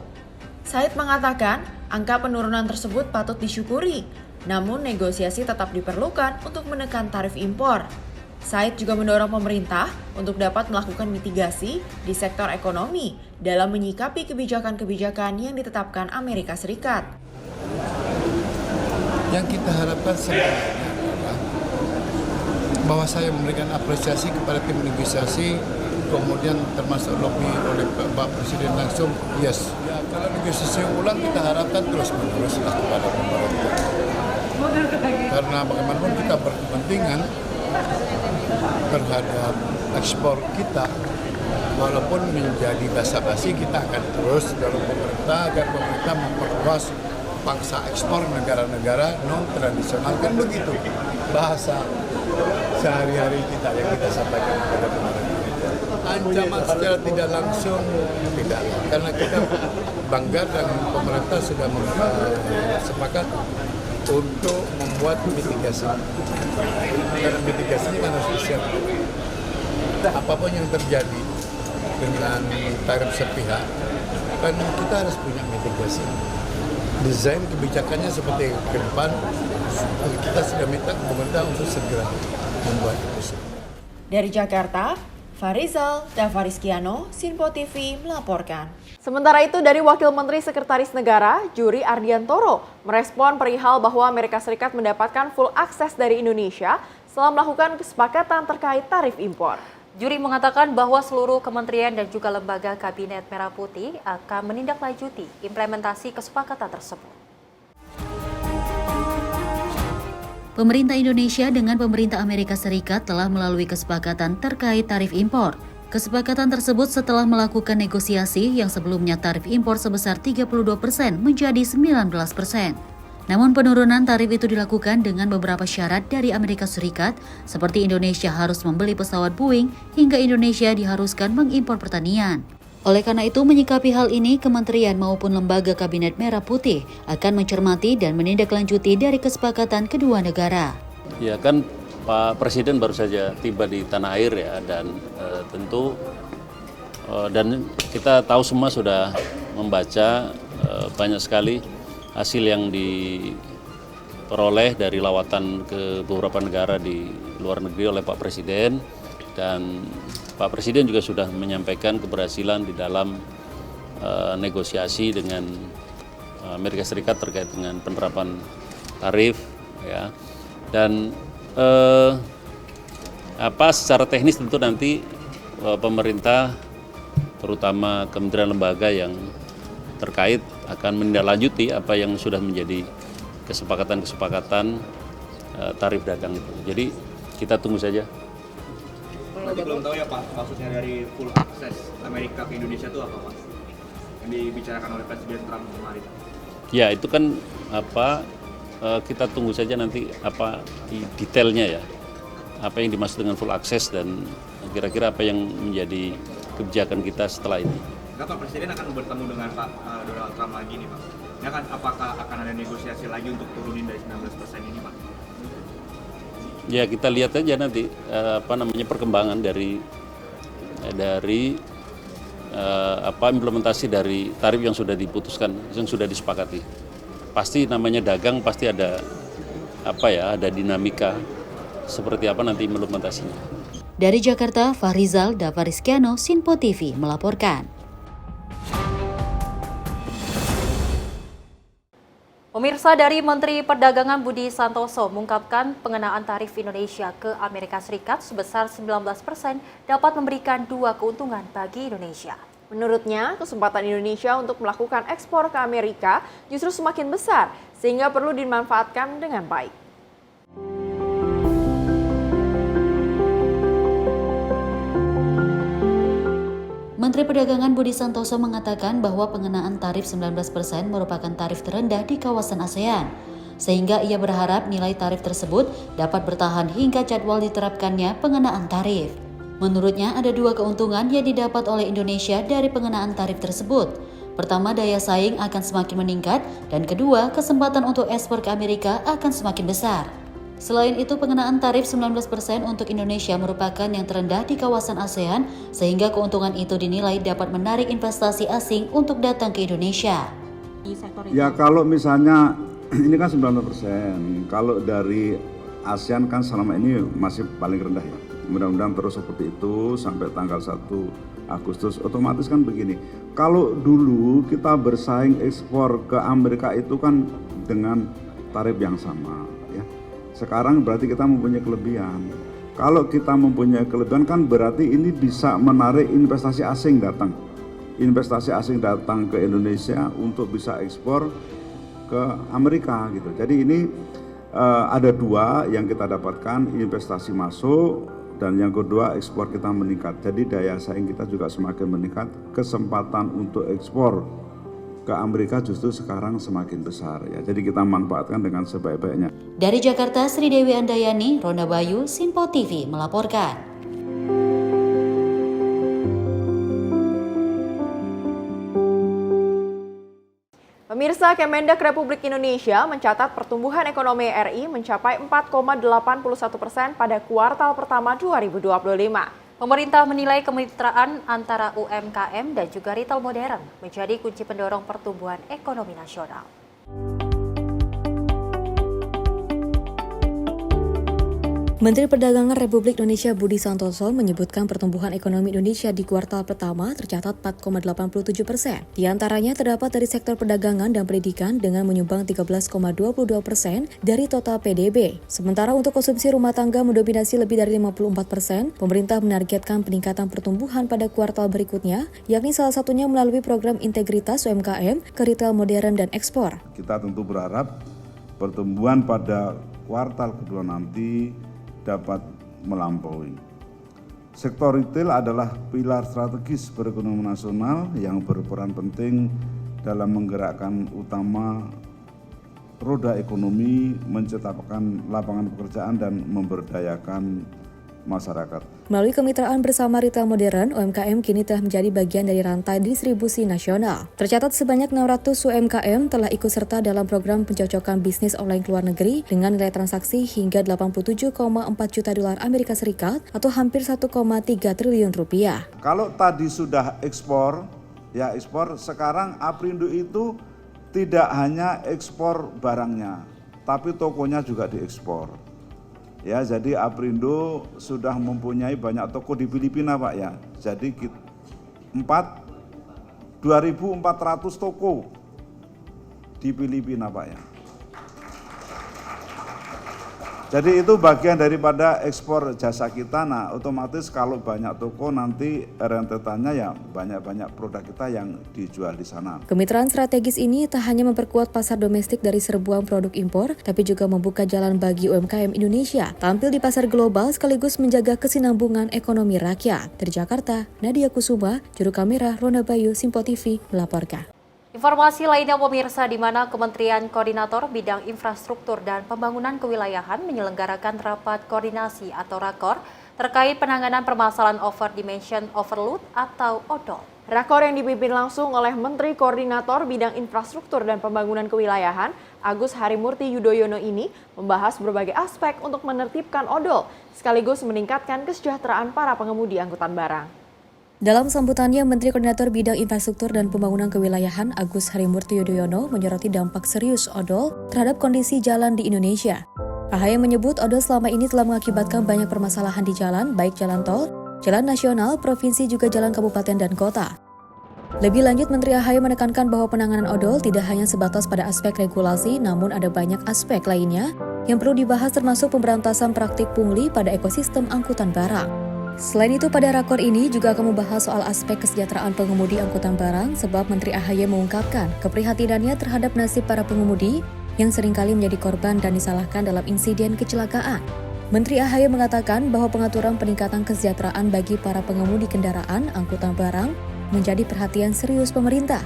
Said mengatakan, angka penurunan tersebut patut disyukuri, namun negosiasi tetap diperlukan untuk menekan tarif impor. Said juga mendorong pemerintah untuk dapat melakukan mitigasi di sektor ekonomi dalam menyikapi kebijakan-kebijakan yang ditetapkan Amerika Serikat. Yang kita harapkan sebenarnya adalah bahwa saya memberikan apresiasi kepada tim negosiasi, kemudian termasuk lobby oleh Pak Presiden langsung, yes. Ya, kalau negosiasi ulang kita harapkan terus-menerus kepada pemerintah. Karena bagaimanapun kita berkepentingan terhadap ekspor kita, walaupun menjadi basa-basi, kita akan terus dorong pemerintah agar pemerintah memperluas pangsa ekspor negara-negara non-tradisional. Kan begitu bahasa sehari-hari kita yang kita sampaikan kepada pemerintah. Ancaman secara tidak langsung tidak, karena kita Banggar dan pemerintah sudah sepakat untuk membuat mitigasi. Karena mitigasinya kan harus disiapkan. Apapun yang terjadi dengan tarif sepihak, kan kita harus punya mitigasi. Desain kebijakannya seperti ke depan, kita sudah minta ke pemerintah untuk segera membuat itu. Dari Jakarta, Farizal Davariskiano, Sinpo TV melaporkan. Sementara itu dari Wakil Menteri Sekretaris Negara, Juri Ardiantoro, merespon perihal bahwa Amerika Serikat mendapatkan full akses dari Indonesia setelah melakukan kesepakatan terkait tarif impor. Juri mengatakan bahwa seluruh kementerian dan juga lembaga Kabinet Merah Putih akan menindaklanjuti implementasi kesepakatan tersebut. Pemerintah Indonesia dengan pemerintah Amerika Serikat telah melalui kesepakatan terkait tarif impor. Kesepakatan tersebut setelah melakukan negosiasi yang sebelumnya tarif impor sebesar 32% menjadi 19%. Namun penurunan tarif itu dilakukan dengan beberapa syarat dari Amerika Serikat, seperti Indonesia harus membeli pesawat Boeing hingga Indonesia diharuskan mengimpor pertanian. Oleh karena itu, menyikapi hal ini, kementerian maupun lembaga Kabinet Merah Putih akan mencermati dan menindaklanjuti dari kesepakatan kedua negara. Ya kan, Pak Presiden baru saja tiba di tanah air ya, dan tentu dan kita tahu semua sudah membaca banyak sekali hasil yang diperoleh dari lawatan ke beberapa negara di luar negeri oleh Pak Presiden, dan Pak Presiden juga sudah menyampaikan keberhasilan di dalam negosiasi dengan Amerika Serikat terkait dengan penerapan tarif ya, dan secara teknis tentu nanti pemerintah terutama kementerian lembaga yang terkait akan menindaklanjuti apa yang sudah menjadi kesepakatan-kesepakatan tarif dagang itu. Jadi kita tunggu saja. Berarti belum tahu ya Pak, maksudnya dari full akses Amerika ke Indonesia itu apa Pak? Yang dibicarakan oleh Presiden Trump kemarin. Ya itu kan kita tunggu saja nanti detailnya ya, apa yang dimaksud dengan full access dan kira-kira apa yang menjadi kebijakan kita setelah ini. Enggak Pak, Presiden akan bertemu dengan Pak Donald Trump lagi nih Pak. Ini apakah akan ada negosiasi lagi untuk turunin dari 19% ini Pak? Ya kita lihat aja nanti perkembangan dari implementasi dari tarif yang sudah diputuskan, yang sudah disepakati. Pasti namanya dagang pasti ada ada dinamika seperti apa nanti implementasinya. Dari Jakarta, Farizal Davariskiano, Sinpo TV melaporkan. Pemirsa, dari Menteri Perdagangan Budi Santoso mengungkapkan pengenaan tarif Indonesia ke Amerika Serikat sebesar 19% dapat memberikan dua keuntungan bagi Indonesia. Menurutnya, kesempatan Indonesia untuk melakukan ekspor ke Amerika justru semakin besar, sehingga perlu dimanfaatkan dengan baik. Menteri Perdagangan Budi Santoso mengatakan bahwa pengenaan tarif 19% merupakan tarif terendah di kawasan ASEAN, sehingga ia berharap nilai tarif tersebut dapat bertahan hingga jadwal diterapkannya pengenaan tarif. Menurutnya ada dua keuntungan yang didapat oleh Indonesia dari pengenaan tarif tersebut. Pertama, daya saing akan semakin meningkat, dan kedua, kesempatan untuk ekspor ke Amerika akan semakin besar. Selain itu, pengenaan tarif 19% untuk Indonesia merupakan yang terendah di kawasan ASEAN, sehingga keuntungan itu dinilai dapat menarik investasi asing untuk datang ke Indonesia. Ya kalau misalnya ini kan 19%, kalau dari ASEAN kan selama ini masih paling rendah ya. Mudah-mudahan terus seperti itu sampai tanggal 1 Agustus. Otomatis kan begini, kalau dulu kita bersaing ekspor ke Amerika itu kan dengan tarif yang sama ya. Sekarang berarti kita mempunyai kelebihan. Kalau kita mempunyai kelebihan kan berarti ini bisa menarik investasi asing datang. Investasi asing datang ke Indonesia untuk bisa ekspor ke Amerika gitu. Jadi ini ada dua yang kita dapatkan, investasi masuk, dan yang kedua ekspor kita meningkat. Jadi daya saing kita juga semakin meningkat, kesempatan untuk ekspor ke Amerika justru sekarang semakin besar ya. Jadi kita manfaatkan dengan sebaik-baiknya. Dari Jakarta, Sri Dewi Andayani, Ronda Bayu, Simpo TV melaporkan. Pemirsa, Kemendak Republik Indonesia mencatat pertumbuhan ekonomi RI mencapai 4,81% pada kuartal pertama 2025. Pemerintah menilai kemitraan antara UMKM dan juga retail modern menjadi kunci pendorong pertumbuhan ekonomi nasional. Menteri Perdagangan Republik Indonesia Budi Santoso menyebutkan pertumbuhan ekonomi Indonesia di kuartal pertama tercatat 4,87%. Di antaranya terdapat dari sektor perdagangan dan pendidikan dengan menyumbang 13,22% dari total PDB. Sementara untuk konsumsi rumah tangga mendominasi lebih dari 54%, pemerintah menargetkan peningkatan pertumbuhan pada kuartal berikutnya, yakni salah satunya melalui program integritas UMKM ke retail modern dan ekspor. Kita tentu berharap pertumbuhan pada kuartal kedua nanti dapat melampaui. Sektor retail adalah pilar strategis perekonomian nasional yang berperan penting dalam menggerakkan utama roda ekonomi, menciptakan lapangan pekerjaan dan memberdayakan masyarakat. Melalui kemitraan bersama retail modern, UMKM kini telah menjadi bagian dari rantai distribusi nasional. Tercatat sebanyak 600 UMKM telah ikut serta dalam program pencocokan bisnis online ke luar negeri dengan nilai transaksi hingga 87,4 juta dolar Amerika Serikat atau hampir 1,3 triliun rupiah. Kalau tadi sudah ekspor, ya ekspor, sekarang Aprindo itu tidak hanya ekspor barangnya, tapi tokonya juga diekspor. Ya, jadi Aprindo sudah mempunyai banyak toko di Filipina, Pak ya. Jadi 2.400 toko di Filipina, Pak ya. Jadi itu bagian daripada ekspor jasa kita. Nah, otomatis kalau banyak toko nanti rentetannya ya banyak-banyak produk kita yang dijual di sana. Kemitraan strategis ini tak hanya memperkuat pasar domestik dari serbuan produk impor, tapi juga membuka jalan bagi UMKM Indonesia tampil di pasar global sekaligus menjaga kesinambungan ekonomi rakyat. Dari Jakarta, Nadia Kusuma, juru kamera Ronda Bayu, Simpo TV melaporkan. Informasi lainnya pemirsa, di mana Kementerian Koordinator Bidang Infrastruktur dan Pembangunan Kewilayahan menyelenggarakan rapat koordinasi atau rakor terkait penanganan permasalahan over dimension overload atau ODOL. Rakor yang dipimpin langsung oleh Menteri Koordinator Bidang Infrastruktur dan Pembangunan Kewilayahan, Agus Harimurti Yudhoyono ini membahas berbagai aspek untuk menertibkan ODOL, sekaligus meningkatkan kesejahteraan para pengemudi angkutan barang. Dalam sambutannya, Menteri Koordinator Bidang Infrastruktur dan Pembangunan Kewilayahan Agus Harimurti Yudhoyono menyoroti dampak serius ODOL terhadap kondisi jalan di Indonesia. AHY menyebut ODOL selama ini telah mengakibatkan banyak permasalahan di jalan, baik jalan tol, jalan nasional, provinsi juga jalan kabupaten dan kota. Lebih lanjut, Menteri AHY menekankan bahwa penanganan ODOL tidak hanya sebatas pada aspek regulasi, namun ada banyak aspek lainnya yang perlu dibahas termasuk pemberantasan praktik pungli pada ekosistem angkutan barang. Selain itu, pada rakor ini juga akan membahas soal aspek kesejahteraan pengemudi angkutan barang sebab Menteri AHY mengungkapkan keprihatinannya terhadap nasib para pengemudi yang seringkali menjadi korban dan disalahkan dalam insiden kecelakaan. Menteri AHY mengatakan bahwa pengaturan peningkatan kesejahteraan bagi para pengemudi kendaraan angkutan barang menjadi perhatian serius pemerintah.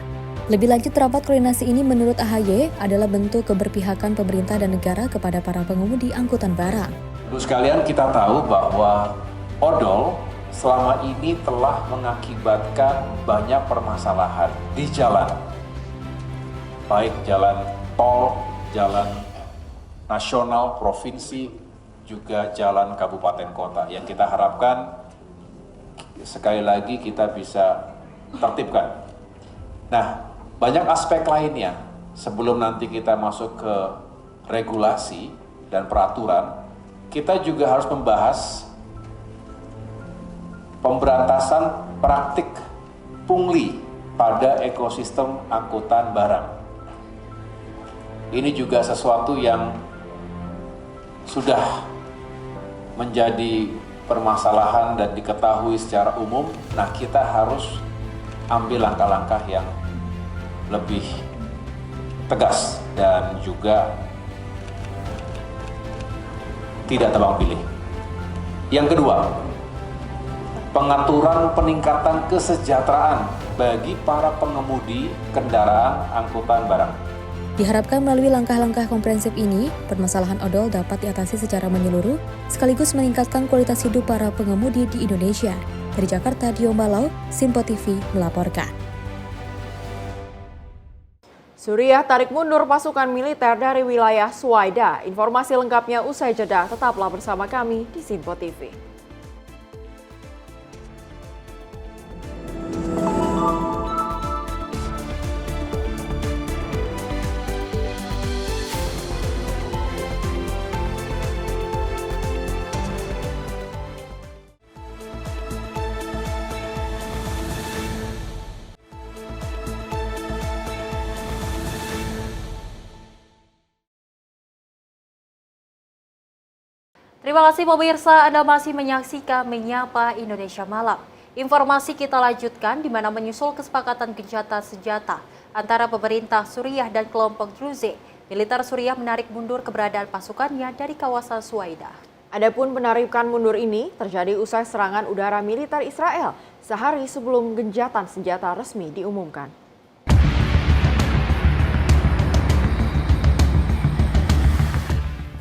Lebih lanjut, rapat koordinasi ini menurut AHY adalah bentuk keberpihakan pemerintah dan negara kepada para pengemudi angkutan barang. Sekalian kita tahu bahwa ODOL selama ini telah mengakibatkan banyak permasalahan di jalan, baik jalan tol, jalan nasional, provinsi, juga jalan kabupaten kota, yang kita harapkan sekali lagi kita bisa tertibkan. Nah, banyak aspek lainnya sebelum nanti kita masuk ke regulasi dan peraturan, kita juga harus membahas pemberantasan praktik pungli pada ekosistem angkutan barang. Ini juga sesuatu yang sudah menjadi permasalahan dan diketahui secara umum. Nah, kita harus ambil langkah-langkah yang lebih tegas dan juga tidak tebang pilih. Yang kedua, pengaturan peningkatan kesejahteraan bagi para pengemudi kendaraan angkutan barang. Diharapkan melalui langkah-langkah komprehensif ini, permasalahan odol dapat diatasi secara menyeluruh, sekaligus meningkatkan kualitas hidup para pengemudi di Indonesia. Dari Jakarta, Dio Malau, Simpo TV melaporkan. Suriah tarik mundur pasukan militer dari wilayah Suwaida. Informasi lengkapnya usai jeda, tetaplah bersama kami di Simpo TV. Terima kasih pemirsa, Anda masih menyaksikan Menyapa Indonesia Malam. Informasi kita lanjutkan di mana menyusul kesepakatan gencatan senjata antara pemerintah Suriah dan kelompok Druze, militer Suriah menarik mundur keberadaan pasukannya dari kawasan Suwaida. Adapun penarikan mundur ini terjadi usai serangan udara militer Israel sehari sebelum gencatan senjata resmi diumumkan.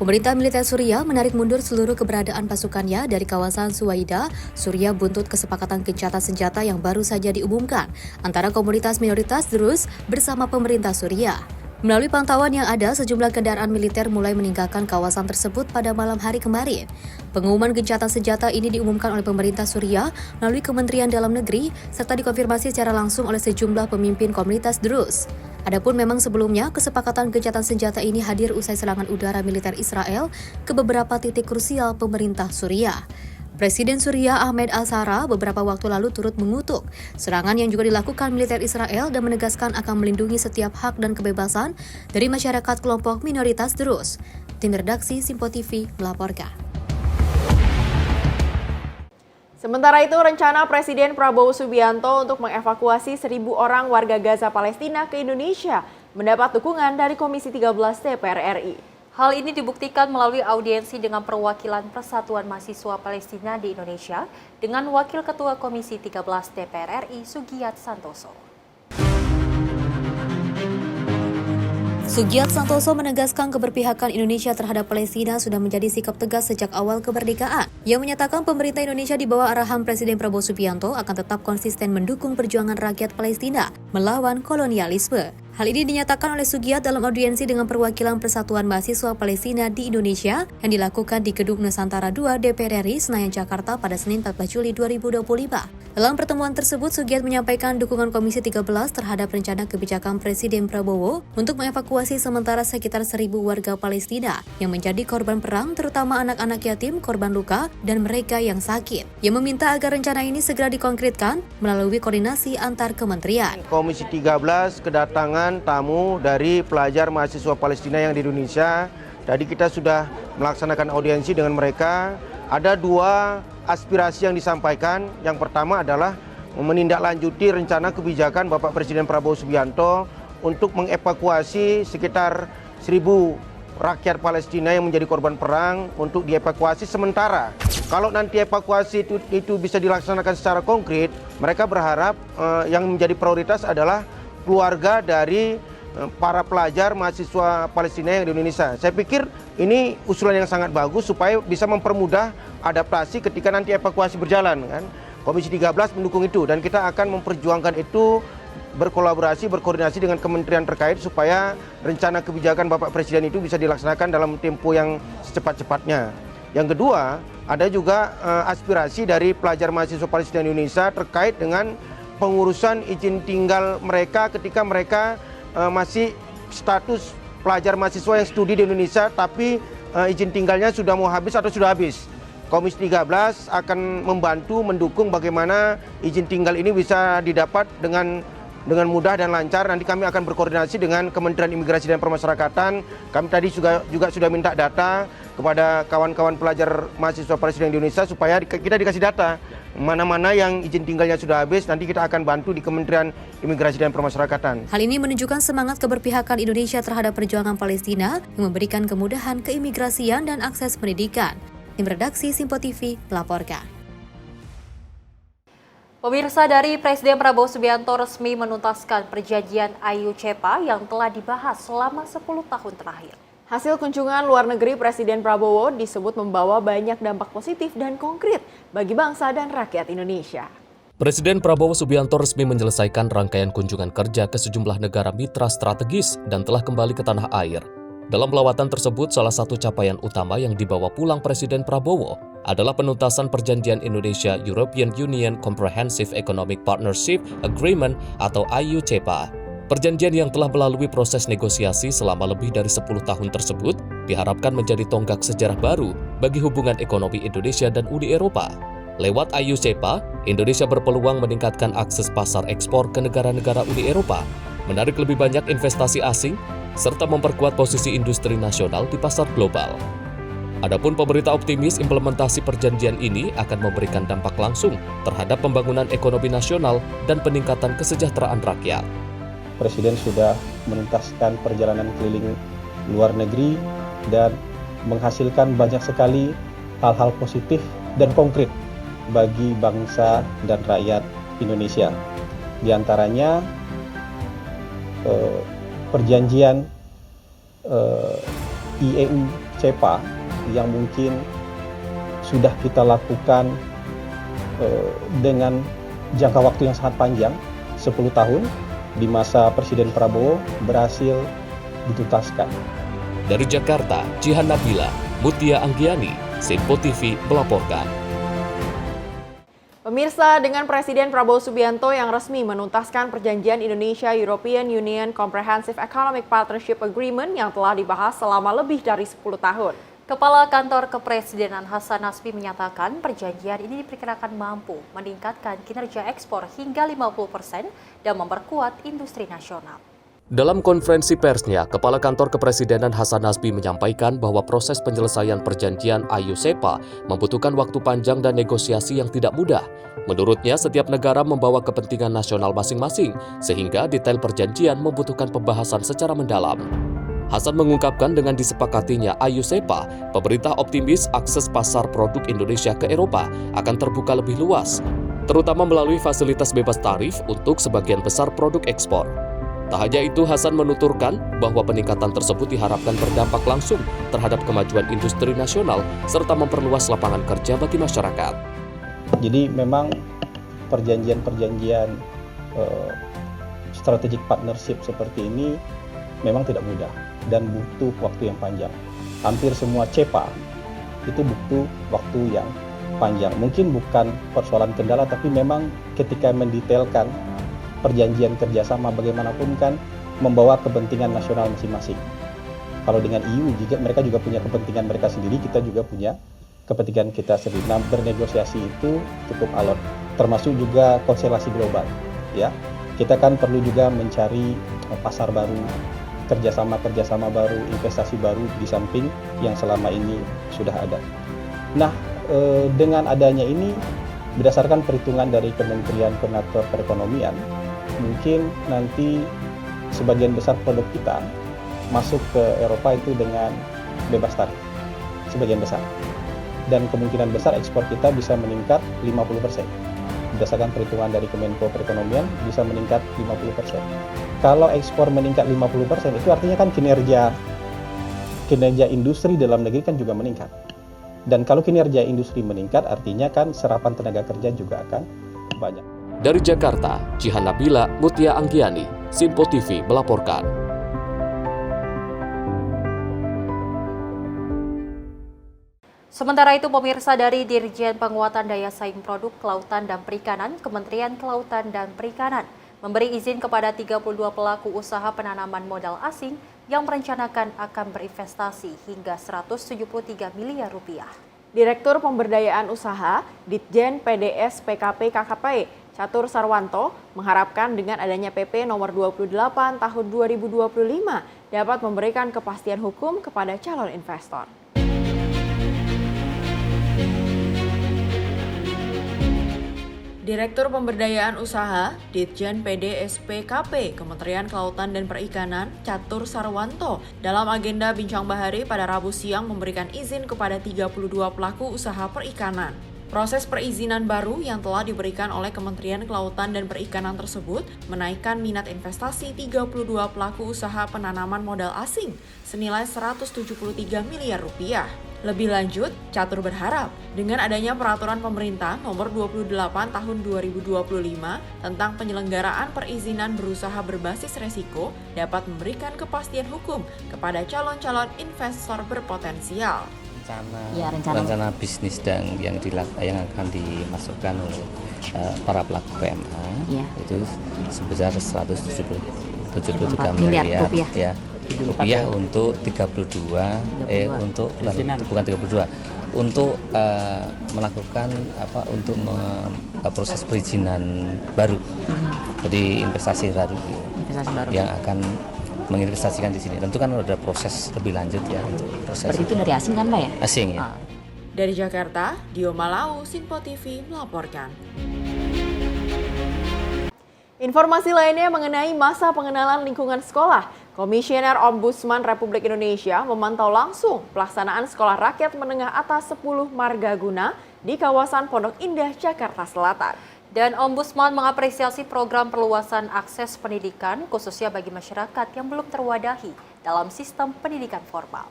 Pemerintah militer Suriah menarik mundur seluruh keberadaan pasukannya dari kawasan Suwaida. Suriah buntut kesepakatan gencatan senjata yang baru saja diumumkan antara komunitas minoritas Druze bersama pemerintah Suriah. Melalui pantauan yang ada, sejumlah kendaraan militer mulai meninggalkan kawasan tersebut pada malam hari kemarin. Pengumuman gencatan senjata ini diumumkan oleh pemerintah Suriah melalui Kementerian Dalam Negeri serta dikonfirmasi secara langsung oleh sejumlah pemimpin komunitas Druze. Adapun memang sebelumnya kesepakatan gencatan senjata ini hadir usai serangan udara militer Israel ke beberapa titik krusial pemerintah Suriah. Presiden Suriah Ahmed Al-Shara beberapa waktu lalu turut mengutuk serangan yang juga dilakukan militer Israel dan menegaskan akan melindungi setiap hak dan kebebasan dari masyarakat kelompok minoritas Druze. Tim redaksi Simpo TV melaporkan. Sementara itu, rencana Presiden Prabowo Subianto untuk mengevakuasi 1.000 orang warga Gaza Palestina ke Indonesia mendapat dukungan dari Komisi 13 DPR RI. Hal ini dibuktikan melalui audiensi dengan perwakilan Persatuan Mahasiswa Palestina di Indonesia dengan Wakil Ketua Komisi 13 DPR RI Sugiyat Santoso. Sugiyat Santoso menegaskan keberpihakan Indonesia terhadap Palestina sudah menjadi sikap tegas sejak awal kemerdekaan. Ia menyatakan pemerintah Indonesia di bawah arahan Presiden Prabowo Subianto akan tetap konsisten mendukung perjuangan rakyat Palestina melawan kolonialisme. Hal ini dinyatakan oleh Sugiyat dalam audiensi dengan perwakilan Persatuan Mahasiswa Palestina di Indonesia yang dilakukan di Gedung Nusantara 2 DPR RI Senayan, Jakarta pada Senin 14 Juli 2025. Dalam pertemuan tersebut, Sugiyat menyampaikan dukungan Komisi 13 terhadap rencana kebijakan Presiden Prabowo untuk mengevakuasi sementara sekitar 1.000 warga Palestina yang menjadi korban perang, terutama anak-anak yatim, korban luka, dan mereka yang sakit. Ia meminta agar rencana ini segera dikonkretkan melalui koordinasi antar kementerian. Komisi 13 kedatangan tamu dari pelajar mahasiswa Palestina yang di Indonesia. Tadi kita sudah melaksanakan audiensi dengan mereka. Ada dua aspirasi yang disampaikan. Yang pertama adalah menindaklanjuti rencana kebijakan Bapak Presiden Prabowo Subianto untuk mengevakuasi sekitar 1.000 rakyat Palestina yang menjadi korban perang untuk dievakuasi sementara. Kalau nanti evakuasi itu bisa dilaksanakan secara konkret, mereka berharap yang menjadi prioritas adalah keluarga dari para pelajar mahasiswa Palestina yang di Indonesia. Saya pikir ini usulan yang sangat bagus supaya bisa mempermudah adaptasi ketika nanti evakuasi berjalan kan. Komisi 13 mendukung itu dan kita akan memperjuangkan itu, berkolaborasi, berkoordinasi dengan kementerian terkait supaya rencana kebijakan Bapak Presiden itu bisa dilaksanakan dalam tempo yang secepat-cepatnya. Yang kedua, ada juga aspirasi dari pelajar mahasiswa Palestina Indonesia terkait dengan pengurusan izin tinggal mereka ketika mereka masih status pelajar mahasiswa yang studi di Indonesia tapi izin tinggalnya sudah mau habis atau sudah habis. Komisi 13 akan membantu mendukung bagaimana izin tinggal ini bisa didapat dengan mudah dan lancar. Nanti kami akan berkoordinasi dengan Kementerian Imigrasi dan Pemasyarakatan. Kami tadi juga sudah minta data kepada kawan-kawan pelajar mahasiswa Palestina di Indonesia supaya kita dikasih data mana-mana yang izin tinggalnya sudah habis. Nanti kita akan bantu di Kementerian Imigrasi dan Pemasyarakatan. Hal ini menunjukkan semangat keberpihakan Indonesia terhadap perjuangan Palestina yang memberikan kemudahan keimigrasian dan akses pendidikan. Tim redaksi Simpo TV melaporkan. Pemirsa, dari Presiden Prabowo Subianto resmi menuntaskan perjanjian Ayu Cepa yang telah dibahas selama 10 tahun terakhir. Hasil kunjungan luar negeri Presiden Prabowo disebut membawa banyak dampak positif dan konkret bagi bangsa dan rakyat Indonesia. Presiden Prabowo Subianto resmi menyelesaikan rangkaian kunjungan kerja ke sejumlah negara mitra strategis dan telah kembali ke tanah air. Dalam lawatan tersebut, salah satu capaian utama yang dibawa pulang Presiden Prabowo adalah penuntasan perjanjian Indonesia-European Union Comprehensive Economic Partnership Agreement atau AEU CEPA. Perjanjian yang telah melalui proses negosiasi selama lebih dari 10 tahun tersebut diharapkan menjadi tonggak sejarah baru bagi hubungan ekonomi Indonesia dan Uni Eropa. Lewat AEU CEPA, Indonesia berpeluang meningkatkan akses pasar ekspor ke negara-negara Uni Eropa, menarik lebih banyak investasi asing, serta memperkuat posisi industri nasional di pasar global. Adapun pemerintah optimis implementasi perjanjian ini akan memberikan dampak langsung terhadap pembangunan ekonomi nasional dan peningkatan kesejahteraan rakyat. Presiden sudah menuntaskan perjalanan keliling luar negeri dan menghasilkan banyak sekali hal-hal positif dan konkret bagi bangsa dan rakyat Indonesia. Di antaranya perjanjian IEU CEPA yang mungkin sudah kita lakukan dengan jangka waktu yang sangat panjang, 10 tahun, di masa Presiden Prabowo berhasil dituntaskan. Dari Jakarta, Jihan Nabila, Mutia Anggiani, Simpo TV melaporkan. Pemirsa, dengan Presiden Prabowo Subianto yang resmi menuntaskan perjanjian Indonesia-European Union Comprehensive Economic Partnership Agreement yang telah dibahas selama lebih dari 10 tahun. Kepala Kantor Kepresidenan Hasan Nasbi menyatakan perjanjian ini diperkirakan mampu meningkatkan kinerja ekspor hingga 50% dan memperkuat industri nasional. Dalam konferensi persnya, Kepala Kantor Kepresidenan Hasan Nasbi menyampaikan bahwa proses penyelesaian perjanjian AEU CEPA membutuhkan waktu panjang dan negosiasi yang tidak mudah. Menurutnya, setiap negara membawa kepentingan nasional masing-masing, sehingga detail perjanjian membutuhkan pembahasan secara mendalam. Hasan mengungkapkan dengan disepakatinya AEU CEPA, pemerintah optimis akses pasar produk Indonesia ke Eropa akan terbuka lebih luas, terutama melalui fasilitas bebas tarif untuk sebagian besar produk ekspor. Tak hanya itu, Hasan menuturkan bahwa peningkatan tersebut diharapkan berdampak langsung terhadap kemajuan industri nasional serta memperluas lapangan kerja bagi masyarakat. Jadi memang perjanjian-perjanjian strategic partnership seperti ini memang tidak mudah dan butuh waktu yang panjang. Hampir semua CEPA itu butuh waktu yang panjang. Mungkin bukan persoalan kendala, tapi memang ketika mendetailkan perjanjian kerjasama bagaimanapun kan membawa kepentingan nasional masing-masing. Kalau dengan EU juga mereka juga punya kepentingan mereka sendiri, kita juga punya kepentingan kita sendiri. Nah, bernegosiasi itu cukup alot, termasuk juga konstelasi global. Ya, kita kan perlu juga mencari pasar baru, kerjasama baru, investasi baru di samping yang selama ini sudah ada. Nah, dengan adanya ini, berdasarkan perhitungan dari Kementerian Koordinator Perekonomian, mungkin nanti sebagian besar produk kita masuk ke Eropa itu dengan bebas tarif, sebagian besar. Dan kemungkinan besar ekspor kita bisa meningkat 50%. berdasarkan perhitungan dari Kemenko Perekonomian bisa meningkat 50%. Kalau ekspor meningkat 50%, itu artinya kan kinerja industri dalam negeri kan juga meningkat. Dan kalau kinerja industri meningkat, artinya kan serapan tenaga kerja juga akan banyak. Dari Jakarta, Jihan Nabila, Mutia Anggiani, Sinpo TV melaporkan. Sementara itu, pemirsa, dari Dirjen Penguatan Daya Saing Produk Kelautan dan Perikanan, Kementerian Kelautan dan Perikanan memberi izin kepada 32 pelaku usaha penanaman modal asing yang merencanakan akan berinvestasi hingga 173 miliar rupiah. Direktur Pemberdayaan Usaha Ditjen PDS PKP KKP Catur Sarwanto mengharapkan dengan adanya PP nomor 28 tahun 2025 dapat memberikan kepastian hukum kepada calon investor. Direktur Pemberdayaan Usaha Ditjen PDSPKP Kementerian Kelautan dan Perikanan Catur Sarwanto dalam agenda Bincang Bahari pada Rabu siang memberikan izin kepada 32 pelaku usaha perikanan. Proses perizinan baru yang telah diberikan oleh Kementerian Kelautan dan Perikanan tersebut menaikkan minat investasi 32 pelaku usaha penanaman modal asing senilai 173 miliar rupiah. Lebih lanjut, Catur berharap dengan adanya peraturan pemerintah nomor 28 tahun 2025 tentang penyelenggaraan perizinan berusaha berbasis resiko dapat memberikan kepastian hukum kepada calon-calon investor berpotensial. Rencana bisnis dan yang akan dimasukkan oleh para pelaku PMA itu sebesar 173 miliar rupiah untuk 32 untuk melakukan untuk proses perizinan baru. Jadi investasi baru yang akan menginvestasikan di sini. Tentu kan ada proses lebih lanjut ya untuk proses. Berarti itu dari asing kan Pak ya? Asing ya. Dari Jakarta, Dio Malau, Sinpo TV melaporkan. Informasi lainnya mengenai masa pengenalan lingkungan sekolah. Komisioner Ombudsman Republik Indonesia memantau langsung pelaksanaan sekolah rakyat menengah atas 10 margaguna di kawasan Pondok Indah, Jakarta Selatan. Dan Ombudsman mengapresiasi program perluasan akses pendidikan khususnya bagi masyarakat yang belum terwadahi dalam sistem pendidikan formal.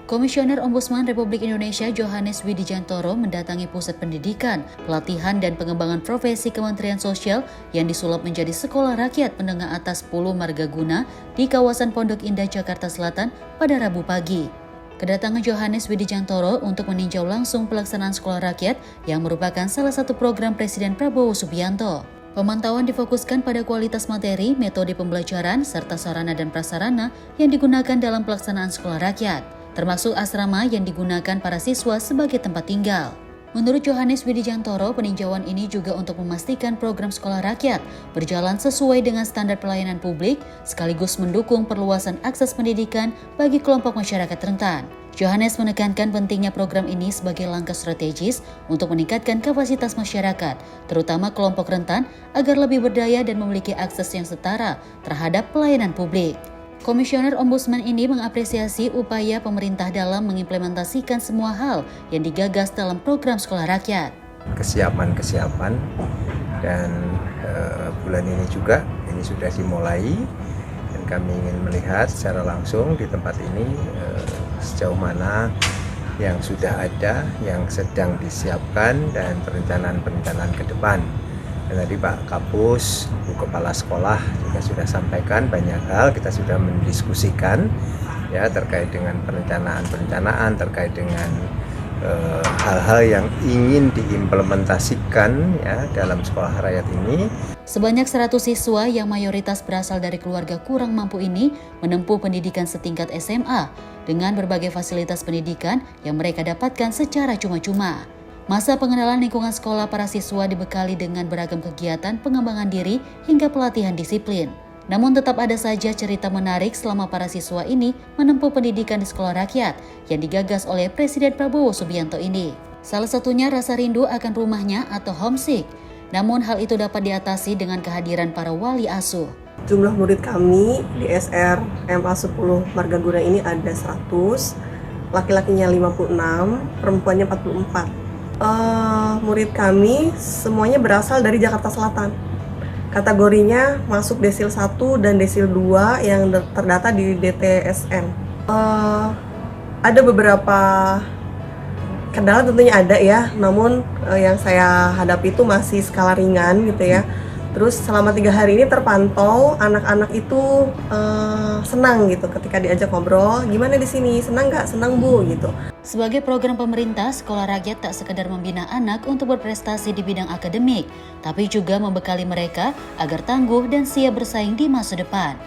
Komisioner Ombudsman Republik Indonesia Johannes Widijantoro mendatangi Pusat Pendidikan, Pelatihan dan Pengembangan Profesi Kementerian Sosial yang disulap menjadi Sekolah Rakyat Menengah Atas 10 Margaguna di kawasan Pondok Indah, Jakarta Selatan pada Rabu pagi. Kedatangan Johannes Widijantoro untuk meninjau langsung pelaksanaan sekolah rakyat yang merupakan salah satu program Presiden Prabowo Subianto. Pemantauan difokuskan pada kualitas materi, metode pembelajaran, serta sarana dan prasarana yang digunakan dalam pelaksanaan sekolah rakyat, termasuk asrama yang digunakan para siswa sebagai tempat tinggal. Menurut Johannes Widijantoro, peninjauan ini juga untuk memastikan program sekolah rakyat berjalan sesuai dengan standar pelayanan publik, sekaligus mendukung perluasan akses pendidikan bagi kelompok masyarakat rentan. Johannes menekankan pentingnya program ini sebagai langkah strategis untuk meningkatkan kapasitas masyarakat, terutama kelompok rentan, agar lebih berdaya dan memiliki akses yang setara terhadap pelayanan publik. Komisioner Ombudsman ini mengapresiasi upaya pemerintah dalam mengimplementasikan semua hal yang digagas dalam program sekolah rakyat. Kesiapan dan bulan ini juga ini sudah dimulai dan kami ingin melihat secara langsung di tempat ini sejauh mana yang sudah ada, yang sedang disiapkan dan perencanaan ke depan. Dan tadi Pak Kapus, Bu Kepala Sekolah juga sudah sampaikan banyak hal, kita sudah mendiskusikan ya terkait dengan perencanaan, terkait dengan hal-hal yang ingin diimplementasikan ya dalam sekolah rakyat ini. Sebanyak 100 siswa yang mayoritas berasal dari keluarga kurang mampu ini menempuh pendidikan setingkat SMA dengan berbagai fasilitas pendidikan yang mereka dapatkan secara cuma-cuma. Masa pengenalan lingkungan sekolah para siswa dibekali dengan beragam kegiatan pengembangan diri hingga pelatihan disiplin. Namun tetap ada saja cerita menarik selama para siswa ini menempuh pendidikan di sekolah rakyat yang digagas oleh Presiden Prabowo Subianto ini. Salah satunya rasa rindu akan rumahnya atau homesick. Namun hal itu dapat diatasi dengan kehadiran para wali asuh. Jumlah murid kami di SR MA 10 Margaguna ini ada 100, laki-lakinya 56, perempuannya 44. Murid kami semuanya berasal dari Jakarta Selatan. Kategorinya masuk desil 1 dan desil 2 yang terdata di DTSN. Ada beberapa kendala tentunya ada ya, namun yang saya hadapi itu masih skala ringan gitu ya. Terus selama 3 hari ini terpantau anak-anak itu senang gitu ketika diajak ngobrol, gimana di sini, senang nggak? Senang Bu gitu. Sebagai program pemerintah, Sekolah Rakyat tak sekedar membina anak untuk berprestasi di bidang akademik, tapi juga membekali mereka agar tangguh dan siap bersaing di masa depan.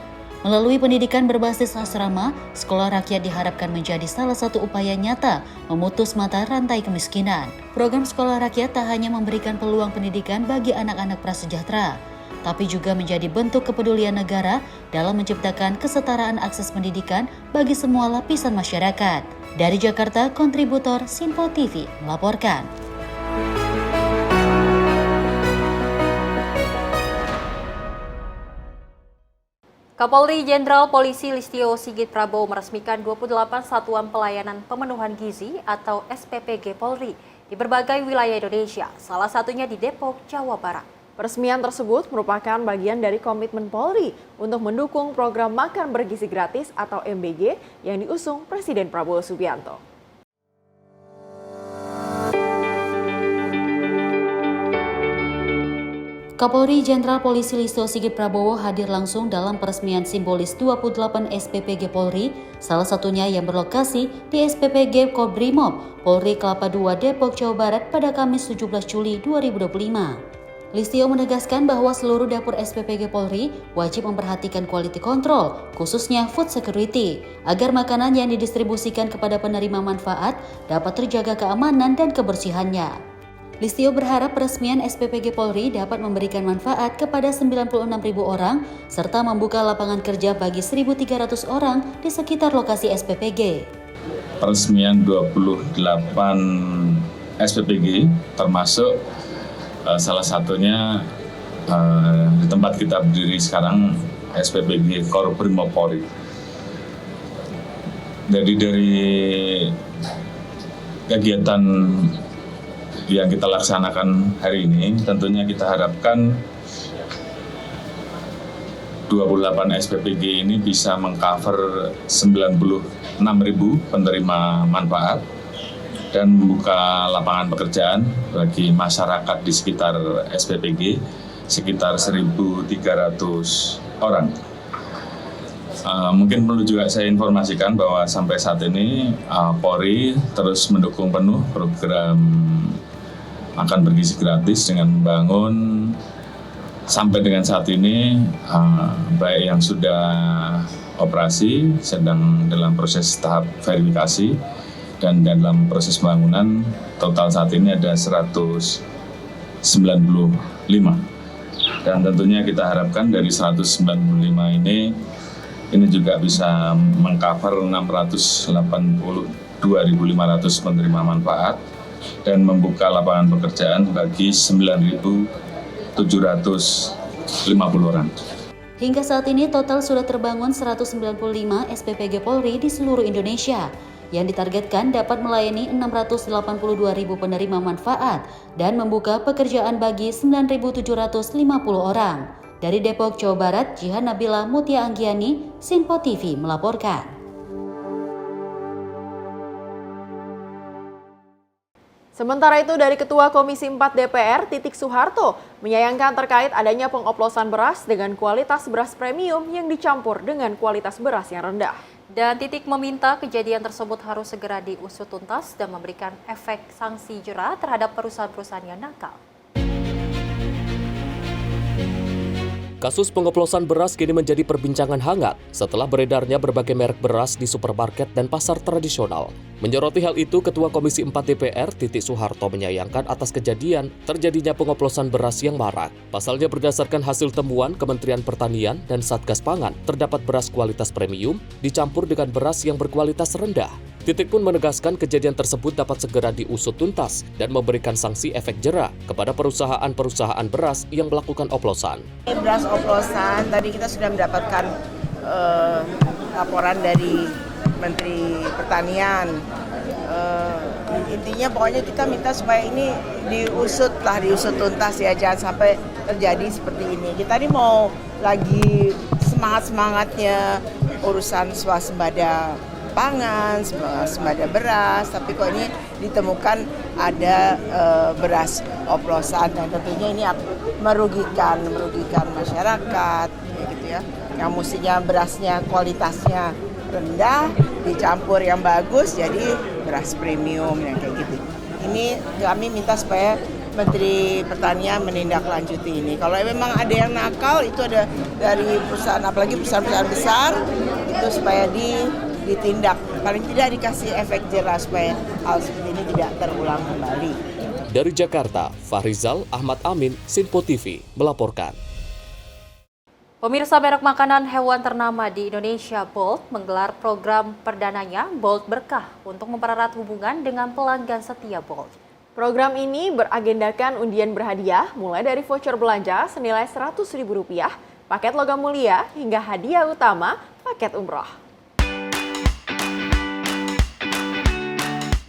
Melalui pendidikan berbasis asrama, Sekolah Rakyat diharapkan menjadi salah satu upaya nyata memutus mata rantai kemiskinan. Program Sekolah Rakyat tak hanya memberikan peluang pendidikan bagi anak-anak prasejahtera, tapi juga menjadi bentuk kepedulian negara dalam menciptakan kesetaraan akses pendidikan bagi semua lapisan masyarakat. Dari Jakarta, kontributor Sinpo TV melaporkan. Kapolri Jenderal Polisi Listio Sigit Prabowo meresmikan 28 Satuan Pelayanan Pemenuhan Gizi atau SPPG Polri di berbagai wilayah Indonesia, salah satunya di Depok, Jawa Barat. Peresmian tersebut merupakan bagian dari komitmen Polri untuk mendukung program makan bergizi gratis atau MBG yang diusung Presiden Prabowo Subianto. Kapolri Jenderal Polisi Listio Sigit Prabowo hadir langsung dalam peresmian simbolis 28 SPPG Polri, salah satunya yang berlokasi di SPPG Kobrimob Polri Kelapa II Depok, Jawa Barat pada Kamis 17 Juli 2025. Listio menegaskan bahwa seluruh dapur SPPG Polri wajib memperhatikan quality control, khususnya food security, agar makanan yang didistribusikan kepada penerima manfaat dapat terjaga keamanan dan kebersihannya. Listio berharap peresmian SPPG Polri dapat memberikan manfaat kepada 96.000 orang serta membuka lapangan kerja bagi 1.300 orang di sekitar lokasi SPPG. Peresmian 28 SPPG termasuk salah satunya di tempat kita berdiri sekarang SPPG Kobrimob Polri. Jadi dari kegiatan yang kita laksanakan hari ini, tentunya kita harapkan 28 SPPG ini bisa mengcover 96.000 penerima manfaat dan membuka lapangan pekerjaan bagi masyarakat di sekitar SPPG sekitar 1.300 orang. Mungkin perlu juga saya informasikan bahwa sampai saat ini Polri terus mendukung penuh program makan bergizi gratis dengan membangun sampai dengan saat ini baik yang sudah operasi, sedang dalam proses tahap verifikasi, dan dalam proses pembangunan total saat ini ada 195. Dan tentunya kita harapkan dari 195 ini juga bisa mengcover 682.500 penerima manfaat dan membuka lapangan pekerjaan bagi 9.750 orang. Hingga saat ini total sudah terbangun 195 SPPG Polri di seluruh Indonesia yang ditargetkan dapat melayani 682.000 penerima manfaat dan membuka pekerjaan bagi 9.750 orang. Dari Depok, Jawa Barat, Jihan Nabila Mutia Anggiani, Sinpo TV melaporkan. Sementara itu dari Ketua Komisi 4 DPR, Titik Soeharto, menyayangkan terkait adanya pengoplosan beras dengan kualitas beras premium yang dicampur dengan kualitas beras yang rendah. Dan Titik meminta kejadian tersebut harus segera diusut tuntas dan memberikan efek sanksi jera terhadap perusahaan-perusahaan yang nakal. Kasus pengoplosan beras kini menjadi perbincangan hangat setelah beredarnya berbagai merek beras di supermarket dan pasar tradisional. Menyoroti hal itu, Ketua Komisi 4 DPR, Titik Soeharto, menyayangkan atas kejadian terjadinya pengoplosan beras yang marak. Pasalnya berdasarkan hasil temuan Kementerian Pertanian dan Satgas Pangan, terdapat beras kualitas premium dicampur dengan beras yang berkualitas rendah. Titik pun menegaskan kejadian tersebut dapat segera diusut tuntas dan memberikan sanksi efek jera kepada perusahaan-perusahaan beras yang melakukan oplosan. Beras oplosan, tadi kita sudah mendapatkan laporan dari Menteri Pertanian. Intinya pokoknya kita minta supaya ini diusut tuntas ya, jangan sampai terjadi seperti ini. Kita ini mau lagi semangat-semangatnya urusan swasembada pangan, swasembada beras, tapi kok ini ditemukan ada beras oplosan dan tentunya ini merugikan masyarakat gitu ya. Yang mestinya berasnya kualitasnya rendah dicampur yang bagus jadi beras premium yang kayak gitu. Ini kami minta supaya Menteri Pertanian menindaklanjuti ini. Kalau memang ada yang nakal itu ada dari perusahaan, apalagi perusahaan-perusahaan besar itu supaya ditindak. Paling tidak dikasih efek jera supaya hal seperti ini tidak terulang kembali. Dari Jakarta, Fahrizal Ahmad Amin, Sinpo TV melaporkan. Pemirsa, merek makanan hewan ternama di Indonesia, Bolt, menggelar program perdananya Bolt Berkah untuk mempererat hubungan dengan pelanggan setia Bolt. Program ini beragendakan undian berhadiah mulai dari voucher belanja senilai Rp100.000, paket logam mulia, hingga hadiah utama paket umroh.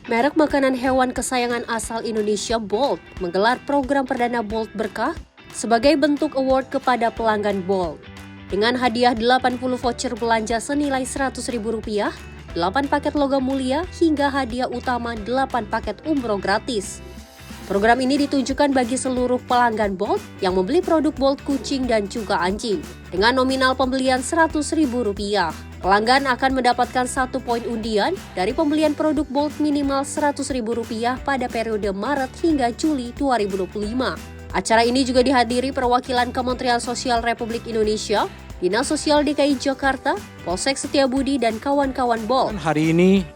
Merek makanan hewan kesayangan asal Indonesia, Bolt, menggelar program perdana Bolt Berkah sebagai bentuk award kepada pelanggan Bolt. Dengan hadiah 80 voucher belanja senilai Rp100.000, 8 paket logam mulia, hingga hadiah utama 8 paket umroh gratis. Program ini ditujukan bagi seluruh pelanggan Bolt yang membeli produk Bolt kucing dan juga anjing. Dengan nominal pembelian Rp100.000, pelanggan akan mendapatkan 1 poin undian dari pembelian produk Bolt minimal Rp100.000 pada periode Maret hingga Juli 2025. Acara ini juga dihadiri perwakilan Kementerian Sosial Republik Indonesia, Dinas Sosial DKI Jakarta, Polsek Setiabudi, dan kawan-kawan Bolt. Hari ini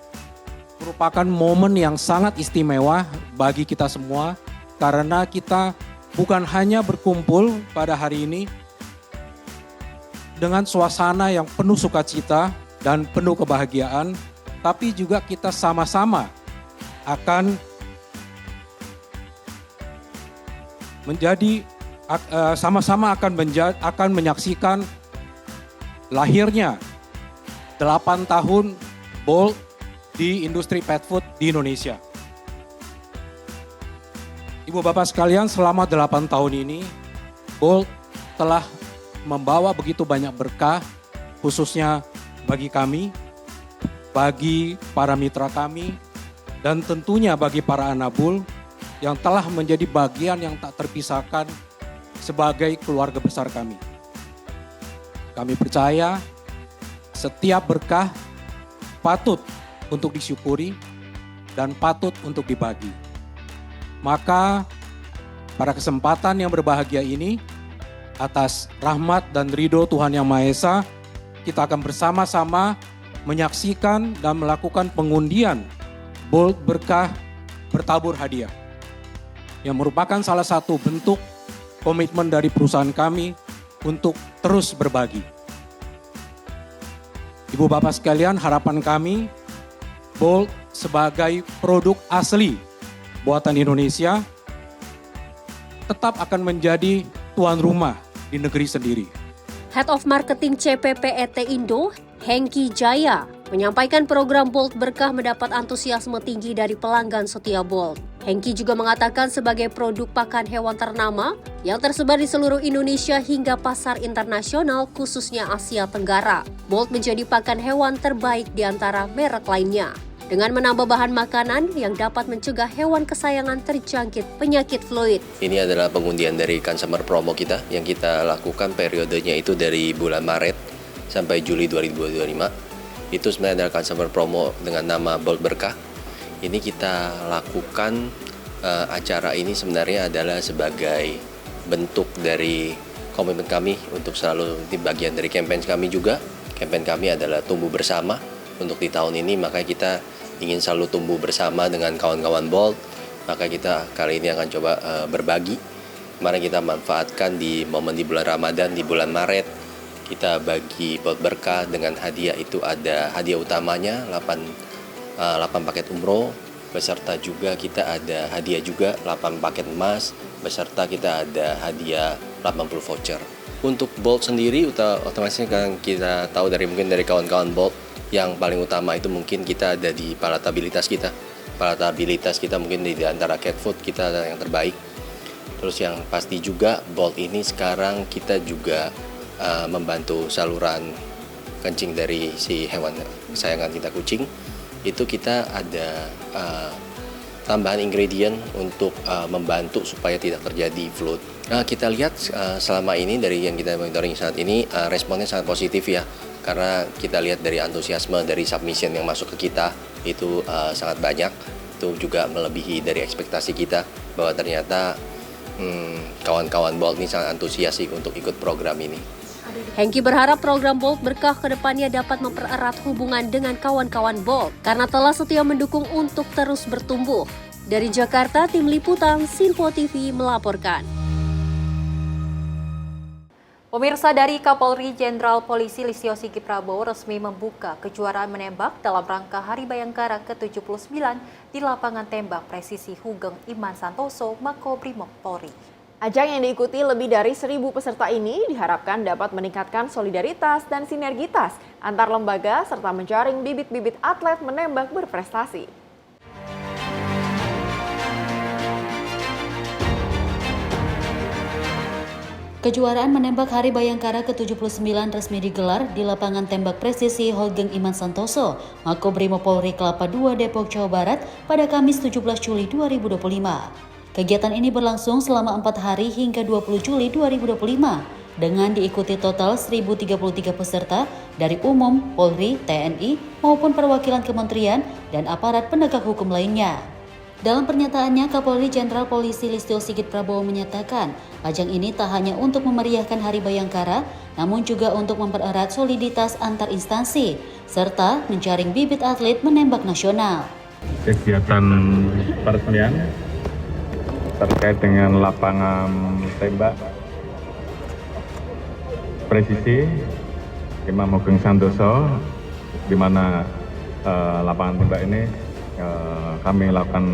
merupakan momen yang sangat istimewa bagi kita semua karena kita bukan hanya berkumpul pada hari ini dengan suasana yang penuh sukacita dan penuh kebahagiaan, tapi juga kita sama-sama akan akan menyaksikan lahirnya 8 tahun Bolt di industri pet food di Indonesia. Ibu bapak sekalian, selama 8 tahun ini Bolt telah membawa begitu banyak berkah, khususnya bagi kami, bagi para mitra kami, dan tentunya bagi para anabul yang telah menjadi bagian yang tak terpisahkan sebagai keluarga besar kami. Kami percaya setiap berkah patut untuk disyukuri dan patut untuk dibagi. Maka pada kesempatan yang berbahagia ini, atas rahmat dan ridho Tuhan Yang Maha Esa, kita akan bersama-sama menyaksikan dan melakukan pengundian Bolt Berkah Bertabur Hadiah, yang merupakan salah satu bentuk komitmen dari perusahaan kami untuk terus berbagi. Ibu bapak sekalian, harapan kami Bolt sebagai produk asli buatan Indonesia tetap akan menjadi tuan rumah di negeri sendiri. Head of Marketing CPPET Indo, Hengki Jaya, menyampaikan program Bolt Berkah mendapat antusiasme tinggi dari pelanggan setia Bolt. Hengki juga mengatakan sebagai produk pakan hewan ternama yang tersebar di seluruh Indonesia hingga pasar internasional khususnya Asia Tenggara, Bolt menjadi pakan hewan terbaik di antara merek lainnya. Dengan menambah bahan makanan yang dapat mencegah hewan kesayangan terjangkit penyakit fluid. Ini adalah pengundian dari customer promo kita yang kita lakukan periodenya itu dari bulan Maret sampai Juli 2025. Itu sebenarnya adalah customer promo dengan nama Bolt Berkah. Ini kita lakukan acara ini sebenarnya adalah sebagai bentuk dari komitmen kami untuk selalu di bagian dari campaign kami juga. Campaign kami adalah tumbuh bersama untuk di tahun ini, maka kita ingin selalu tumbuh bersama dengan kawan-kawan Bolt. Maka kita kali ini akan coba berbagi. Mari kita manfaatkan di momen di bulan Ramadan, di bulan Maret. Kita bagi Bolt Berkah dengan hadiah itu ada hadiah utamanya 8 8 paket umroh, beserta juga kita ada hadiah juga 8 paket emas, beserta kita ada hadiah 80 voucher. Untuk Bolt sendiri otomatis kan kita tahu mungkin dari kawan-kawan Bolt, yang paling utama itu mungkin kita ada di palatabilitas kita. Palatabilitas kita mungkin di antara cat food kita yang terbaik. Terus yang pasti juga Bolt ini sekarang kita juga membantu saluran kencing dari si hewan kesayangan kita, kucing. Itu kita ada tambahan ingredient untuk membantu supaya tidak terjadi flood. Kita lihat selama ini dari yang kita monitoring saat ini responnya sangat positif ya, karena kita lihat dari antusiasme dari submission yang masuk ke kita itu sangat banyak. Itu juga melebihi dari ekspektasi kita bahwa ternyata kawan-kawan Bolt ini sangat antusias untuk ikut program ini. Hengki berharap program Bolt Berkah ke depannya dapat mempererat hubungan dengan kawan-kawan Bolt karena telah setia mendukung untuk terus bertumbuh. Dari Jakarta, Tim Liputan Sinpo TV melaporkan. Pemirsa, dari Kapolri Jenderal Polisi Listio Sigit Prabowo resmi membuka kejuaraan menembak dalam rangka Hari Bayangkara ke-79 di lapangan tembak presisi Hugeng Iman Santoso, Makobrimob Polri. Ajang yang diikuti lebih dari 1.000 peserta ini diharapkan dapat meningkatkan solidaritas dan sinergitas antar lembaga serta menjaring bibit-bibit atlet menembak berprestasi. Kejuaraan menembak Hari Bayangkara ke-79 resmi digelar di lapangan tembak presisi Hugeng Iman Santoso, Makobrimob Polri Kelapa II, Depok, Jawa Barat pada Kamis 17 Juli 2025. Kegiatan ini berlangsung selama 4 hari hingga 20 Juli 2025 dengan diikuti total 1.033 peserta dari umum, Polri, TNI maupun perwakilan kementerian dan aparat penegak hukum lainnya. Dalam pernyataannya, Kapolri Jenderal Polisi Listio Sigit Prabowo menyatakan ajang ini tak hanya untuk memeriahkan Hari Bayangkara, namun juga untuk mempererat soliditas antar instansi serta menjaring bibit atlet menembak nasional. Kegiatan peresmian terkait dengan lapangan tembak presisi Imam Hugeng Santoso, di mana lapangan tembak ini kami lakukan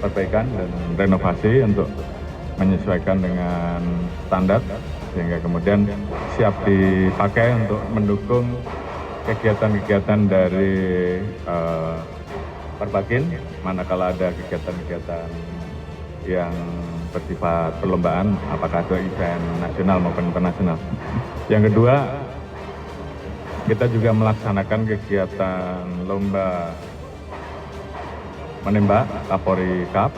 perbaikan dan renovasi untuk menyesuaikan dengan standar sehingga kemudian siap dipakai untuk mendukung kegiatan-kegiatan dari Perbakin manakala ada kegiatan-kegiatan yang bersifat perlombaan, apakah itu event nasional maupun internasional. Yang kedua, kita juga melaksanakan kegiatan lomba menembak Kapolri Cup,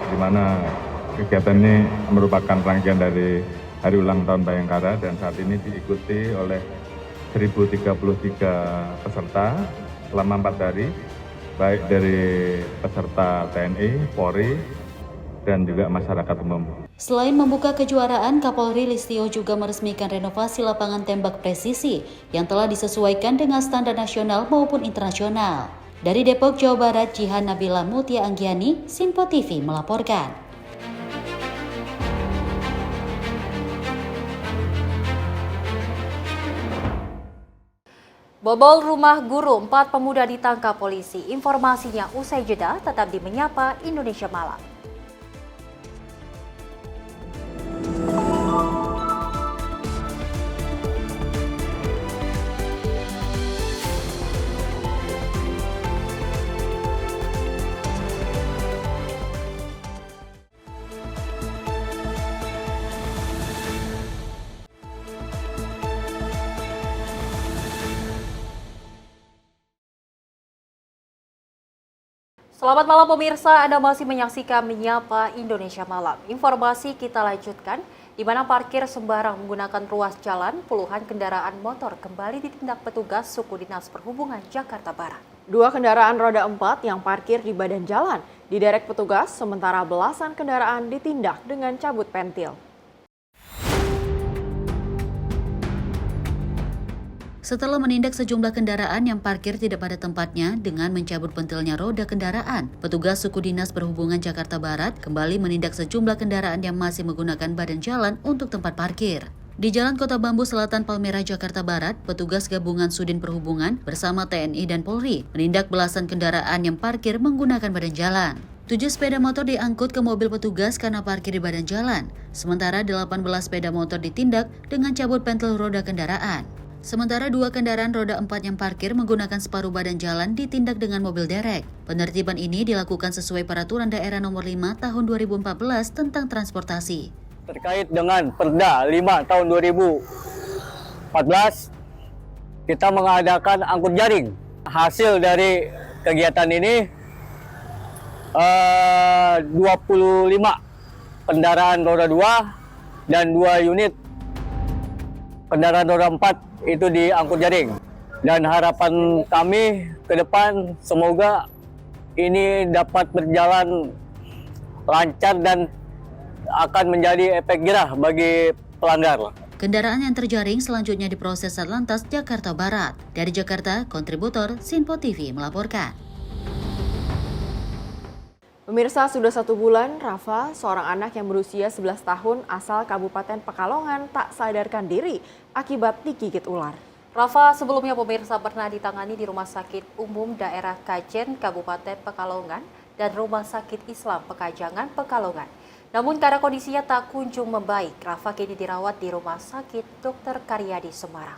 di mana kegiatan ini merupakan rangkaian dari Hari Ulang Tahun Bayangkara dan saat ini diikuti oleh 1.033 peserta selama 4 hari, baik dari peserta TNI, Polri, dan juga masyarakat umum. Selain membuka kejuaraan, Kapolri Listio juga meresmikan renovasi lapangan tembak presisi yang telah disesuaikan dengan standar nasional maupun internasional. Dari Depok, Jawa Barat, Jihan Nabila Mutia Anggiani, Sinpo TV melaporkan. Bobol rumah guru, 4 pemuda ditangkap polisi. Informasinya usai jeda, tetap di Menyapa Indonesia Malam. Selamat malam pemirsa, Anda masih menyaksikan Menyapa Indonesia Malam. Informasi kita lanjutkan, di mana parkir sembarang menggunakan ruas jalan, puluhan kendaraan motor kembali ditindak petugas Suku Dinas Perhubungan Jakarta Barat. 2 kendaraan roda 4 yang parkir di badan jalan diderek petugas, sementara belasan kendaraan ditindak dengan cabut pentil. Setelah menindak sejumlah kendaraan yang parkir tidak pada tempatnya dengan mencabut pentilnya roda kendaraan, petugas Suku Dinas Perhubungan Jakarta Barat kembali menindak sejumlah kendaraan yang masih menggunakan badan jalan untuk tempat parkir. Di Jalan Kota Bambu Selatan Palmerah, Jakarta Barat, petugas gabungan Sudin Perhubungan bersama TNI dan Polri menindak belasan kendaraan yang parkir menggunakan badan jalan. 7 sepeda motor diangkut ke mobil petugas karena parkir di badan jalan, sementara 18 sepeda motor ditindak dengan cabut pentil roda kendaraan. Sementara 2 kendaraan roda 4 yang parkir menggunakan separuh badan jalan ditindak dengan mobil derek. Penertiban ini dilakukan sesuai Peraturan Daerah Nomor 5 Tahun 2014 tentang transportasi. Terkait dengan Perda 5 tahun 2014, kita mengadakan angkut jaring. Hasil dari kegiatan ini 25 kendaraan roda 2 dan 2 unit kendaraan roda 4 itu diangkut jaring. Dan harapan kami ke depan semoga ini dapat berjalan lancar dan akan menjadi efek jerah bagi pelanggar. Kendaraan yang terjaring selanjutnya diproses Satlantas Jakarta Barat. Dari Jakarta, kontributor Sinpo TV melaporkan. Pemirsa, sudah 1 bulan, Rafa, seorang anak yang berusia 11 tahun asal Kabupaten Pekalongan tak sadarkan diri akibat digigit ular. Rafa sebelumnya pemirsa pernah ditangani di Rumah Sakit Umum Daerah Kajen, Kabupaten Pekalongan dan Rumah Sakit Islam Pekajangan, Pekalongan. Namun karena kondisinya tak kunjung membaik, Rafa kini dirawat di Rumah Sakit Dr. Karyadi, Semarang.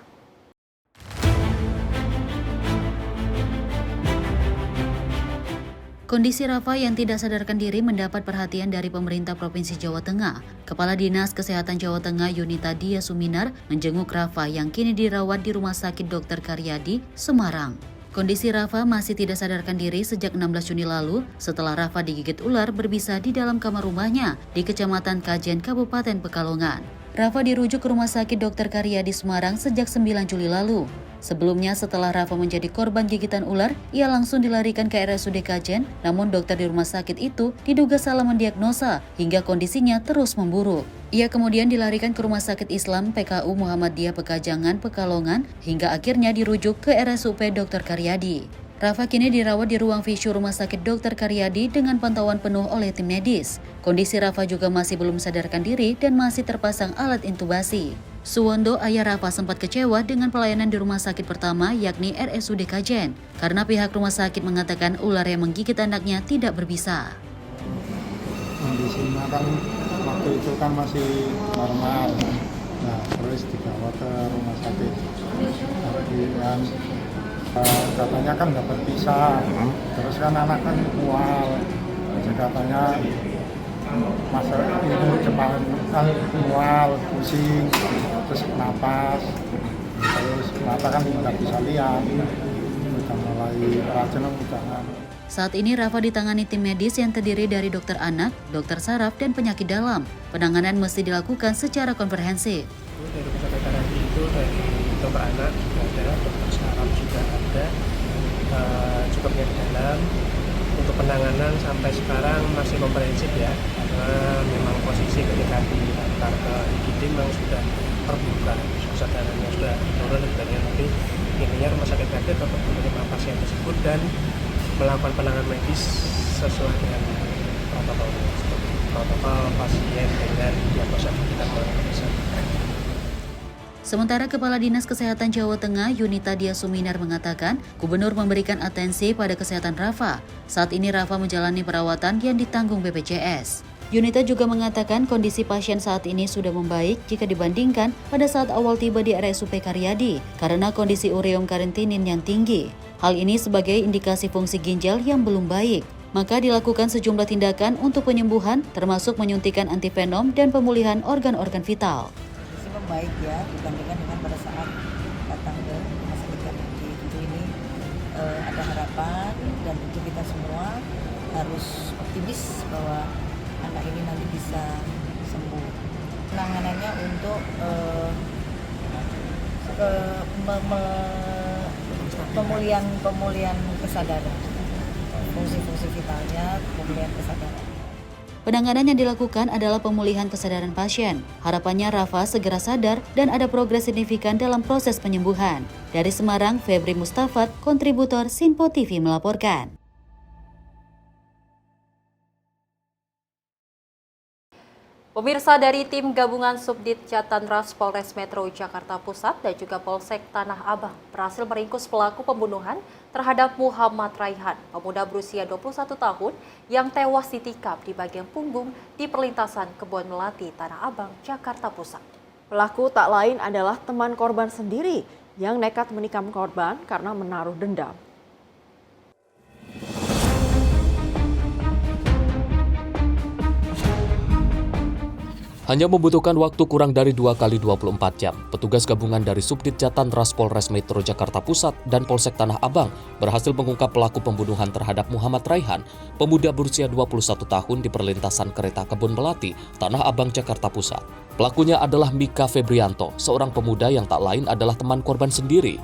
Kondisi Rafa yang tidak sadarkan diri mendapat perhatian dari pemerintah Provinsi Jawa Tengah. Kepala Dinas Kesehatan Jawa Tengah Yunita Dia Suminar menjenguk Rafa yang kini dirawat di Rumah Sakit Dr. Karyadi, Semarang. Kondisi Rafa masih tidak sadarkan diri sejak 16 Juni lalu setelah Rafa digigit ular berbisa di dalam kamar rumahnya di Kecamatan Kajen, Kabupaten Pekalongan. Rafa dirujuk ke Rumah Sakit Dr. Karyadi, Semarang sejak 9 Juli lalu. Sebelumnya setelah Rafa menjadi korban gigitan ular, ia langsung dilarikan ke RSUD Kajen, namun dokter di rumah sakit itu diduga salah mendiagnosa hingga kondisinya terus memburuk. Ia kemudian dilarikan ke Rumah Sakit Islam PKU Muhammadiyah Pekajangan, Pekalongan, hingga akhirnya dirujuk ke RSUP Dr. Karyadi. Rafa kini dirawat di ruang VISU Rumah Sakit Dr. Karyadi dengan pantauan penuh oleh tim medis. Kondisi Rafa juga masih belum sadarkan diri dan masih terpasang alat intubasi. Suwondo, ayah Rafa, sempat kecewa dengan pelayanan di rumah sakit pertama yakni RSUD Kajen karena pihak rumah sakit mengatakan ular yang menggigit anaknya tidak berbisa. Kondisinya kan waktu itu kan masih normal, nah terus dibawa ke rumah sakit. Kemudian katanya kan nggak berpisah, terus kan anak kan mual, jadi katanya masalah itu cepat kan mual, pusing, terus napas, terus mata kan nggak bisa lihat, udah mulai racun udah. Saat ini Rafa ditangani tim medis yang terdiri dari dokter anak, dokter saraf, dan penyakit dalam. Penanganan mesti dilakukan secara komprehensif. Dari pusat terapi itu dari dokter anak juga ada, dokter saraf juga ada, juga penyakit dalam. Untuk penanganan sampai sekarang masih komprehensif ya, karena memang posisi ketika diantar ke IGD memang sudah terbuka, kesadaranya sudah turun dan nanti intinya rumah sakit Kajen tetap menerima pasien tersebut dan melakukan penanganan medis sesuai dengan protokol pasien dengan diagnosa kita bisa. Sementara Kepala Dinas Kesehatan Jawa Tengah Yunita Dia Suminar mengatakan, Gubernur memberikan atensi pada kesehatan Rafa. Saat ini Rafa menjalani perawatan yang ditanggung BPJS. Yunita juga mengatakan kondisi pasien saat ini sudah membaik jika dibandingkan pada saat awal tiba di RSUP Karyadi karena kondisi ureum karintinin yang tinggi. Hal ini sebagai indikasi fungsi ginjal yang belum baik. Maka dilakukan sejumlah tindakan untuk penyembuhan termasuk menyuntikan antivenom dan pemulihan organ-organ vital. Baik ya dibandingkan dengan pada saat datang ke rumah sakit Karyadi. Tentu ini ada harapan dan tentu kita semua harus optimis bahwa anak ini nanti bisa sembuh. Penanganannya untuk pemulihan kesadaran, fungsi-fungsi vitalnya, pemulihan kesadaran. Penanganan yang dilakukan adalah pemulihan kesadaran pasien. Harapannya Rafa segera sadar dan ada progres signifikan dalam proses penyembuhan. Dari Semarang, Febri Mustafat, kontributor Sinpo TV melaporkan. Pemirsa, dari tim gabungan Subdit Jatantras Polres Metro Jakarta Pusat dan juga Polsek Tanah Abang berhasil meringkus pelaku pembunuhan terhadap Muhammad Raihan, pemuda berusia 21 tahun yang tewas ditikam di bagian punggung di perlintasan Kebon Melati, Tanah Abang, Jakarta Pusat. Pelaku tak lain adalah teman korban sendiri yang nekat menikam korban karena menaruh dendam. Hanya membutuhkan waktu kurang dari 2 kali 24 jam, petugas gabungan dari Subdit Jatantras Polres Metro Jakarta Pusat dan Polsek Tanah Abang berhasil mengungkap pelaku pembunuhan terhadap Muhammad Raihan, pemuda berusia 21 tahun di perlintasan kereta Kebon Melati, Tanah Abang, Jakarta Pusat. Pelakunya adalah Mika Febrianto, seorang pemuda yang tak lain adalah teman korban sendiri.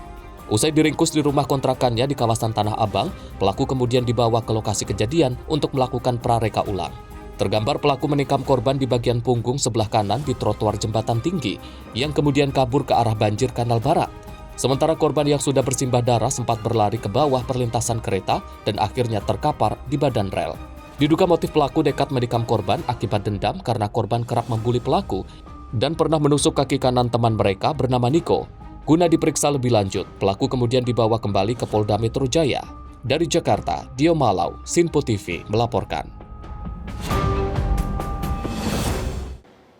Usai diringkus di rumah kontrakannya di kawasan Tanah Abang, pelaku kemudian dibawa ke lokasi kejadian untuk melakukan prareka ulang. Tergambar pelaku menikam korban di bagian punggung sebelah kanan di trotoar jembatan tinggi yang kemudian kabur ke arah banjir Kanal Barat. Sementara korban yang sudah bersimbah darah sempat berlari ke bawah perlintasan kereta dan akhirnya terkapar di badan rel. Diduga motif pelaku nekat menikam korban akibat dendam karena korban kerap membuli pelaku dan pernah menusuk kaki kanan teman mereka bernama Niko. Guna diperiksa lebih lanjut, pelaku kemudian dibawa kembali ke Polda Metro Jaya. Dari Jakarta, Dio Malau, Sinpo TV melaporkan.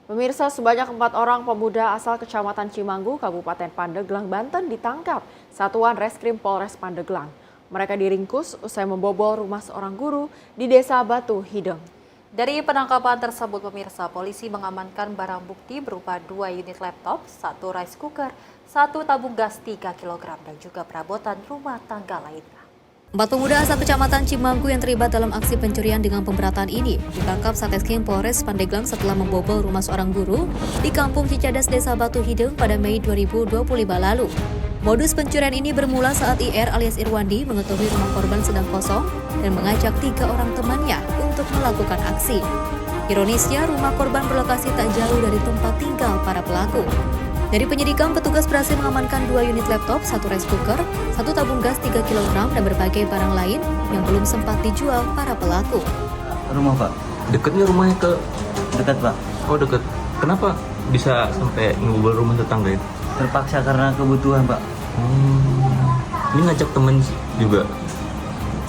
Pemirsa, sebanyak 4 orang pemuda asal Kecamatan Cimanggu, Kabupaten Pandeglang, Banten ditangkap Satuan Reskrim Polres Pandeglang. Mereka diringkus usai membobol rumah seorang guru di Desa Batu Hideng. Dari penangkapan tersebut, pemirsa, polisi mengamankan barang bukti berupa 2 unit laptop, 1 rice cooker, 1 tabung gas 3 kg, dan juga perabotan rumah tangga lainnya. 4 pemuda asal Kecamatan Cimanggu yang terlibat dalam aksi pencurian dengan pemberatan ini ditangkap Satreskrim Polres Pandeglang setelah membobol rumah seorang guru di Kampung Cicadas, Desa Batu Hideng pada Mei 2025 lalu. Modus pencurian ini bermula saat IR alias Irwandi mengetahui rumah korban sedang kosong dan mengajak 3 orang temannya untuk melakukan aksi. Ironisnya, rumah korban berlokasi tak jauh dari tempat tinggal para pelaku. Dari penyidikan, petugas berhasil mengamankan 2 unit laptop, 1 rice cooker, 1 tabung gas 3 kg, dan berbagai barang lain yang belum sempat dijual para pelaku. Rumah Pak? Dekatnya rumahnya ke? Dekat Pak. Oh dekat. Kenapa bisa sampai ngebobol rumah tetangga itu? Terpaksa karena kebutuhan Pak. Ini ngajak temen juga?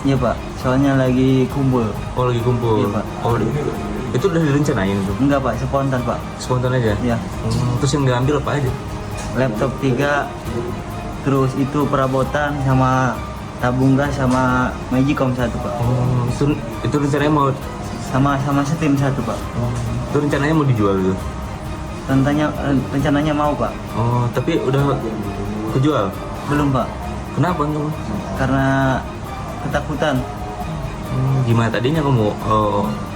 Iya Pak, soalnya lagi kumpul. Oh lagi kumpul? Iya Pak. Oh itu udah direncanain tuh? Enggak Pak, spontan Pak. Spontan aja? Iya. Terus yang diambil apa aja? Laptop 3, terus itu perabotan sama tabung gas sama Magicom 1 Pak. Oh, itu rencananya mau? Sama setim 1 Pak. Itu rencananya mau dijual gitu? Rencananya mau Pak. Oh, tapi udah kejual? Belum Pak. Kenapa? Karena ketakutan. Gimana tadinya kamu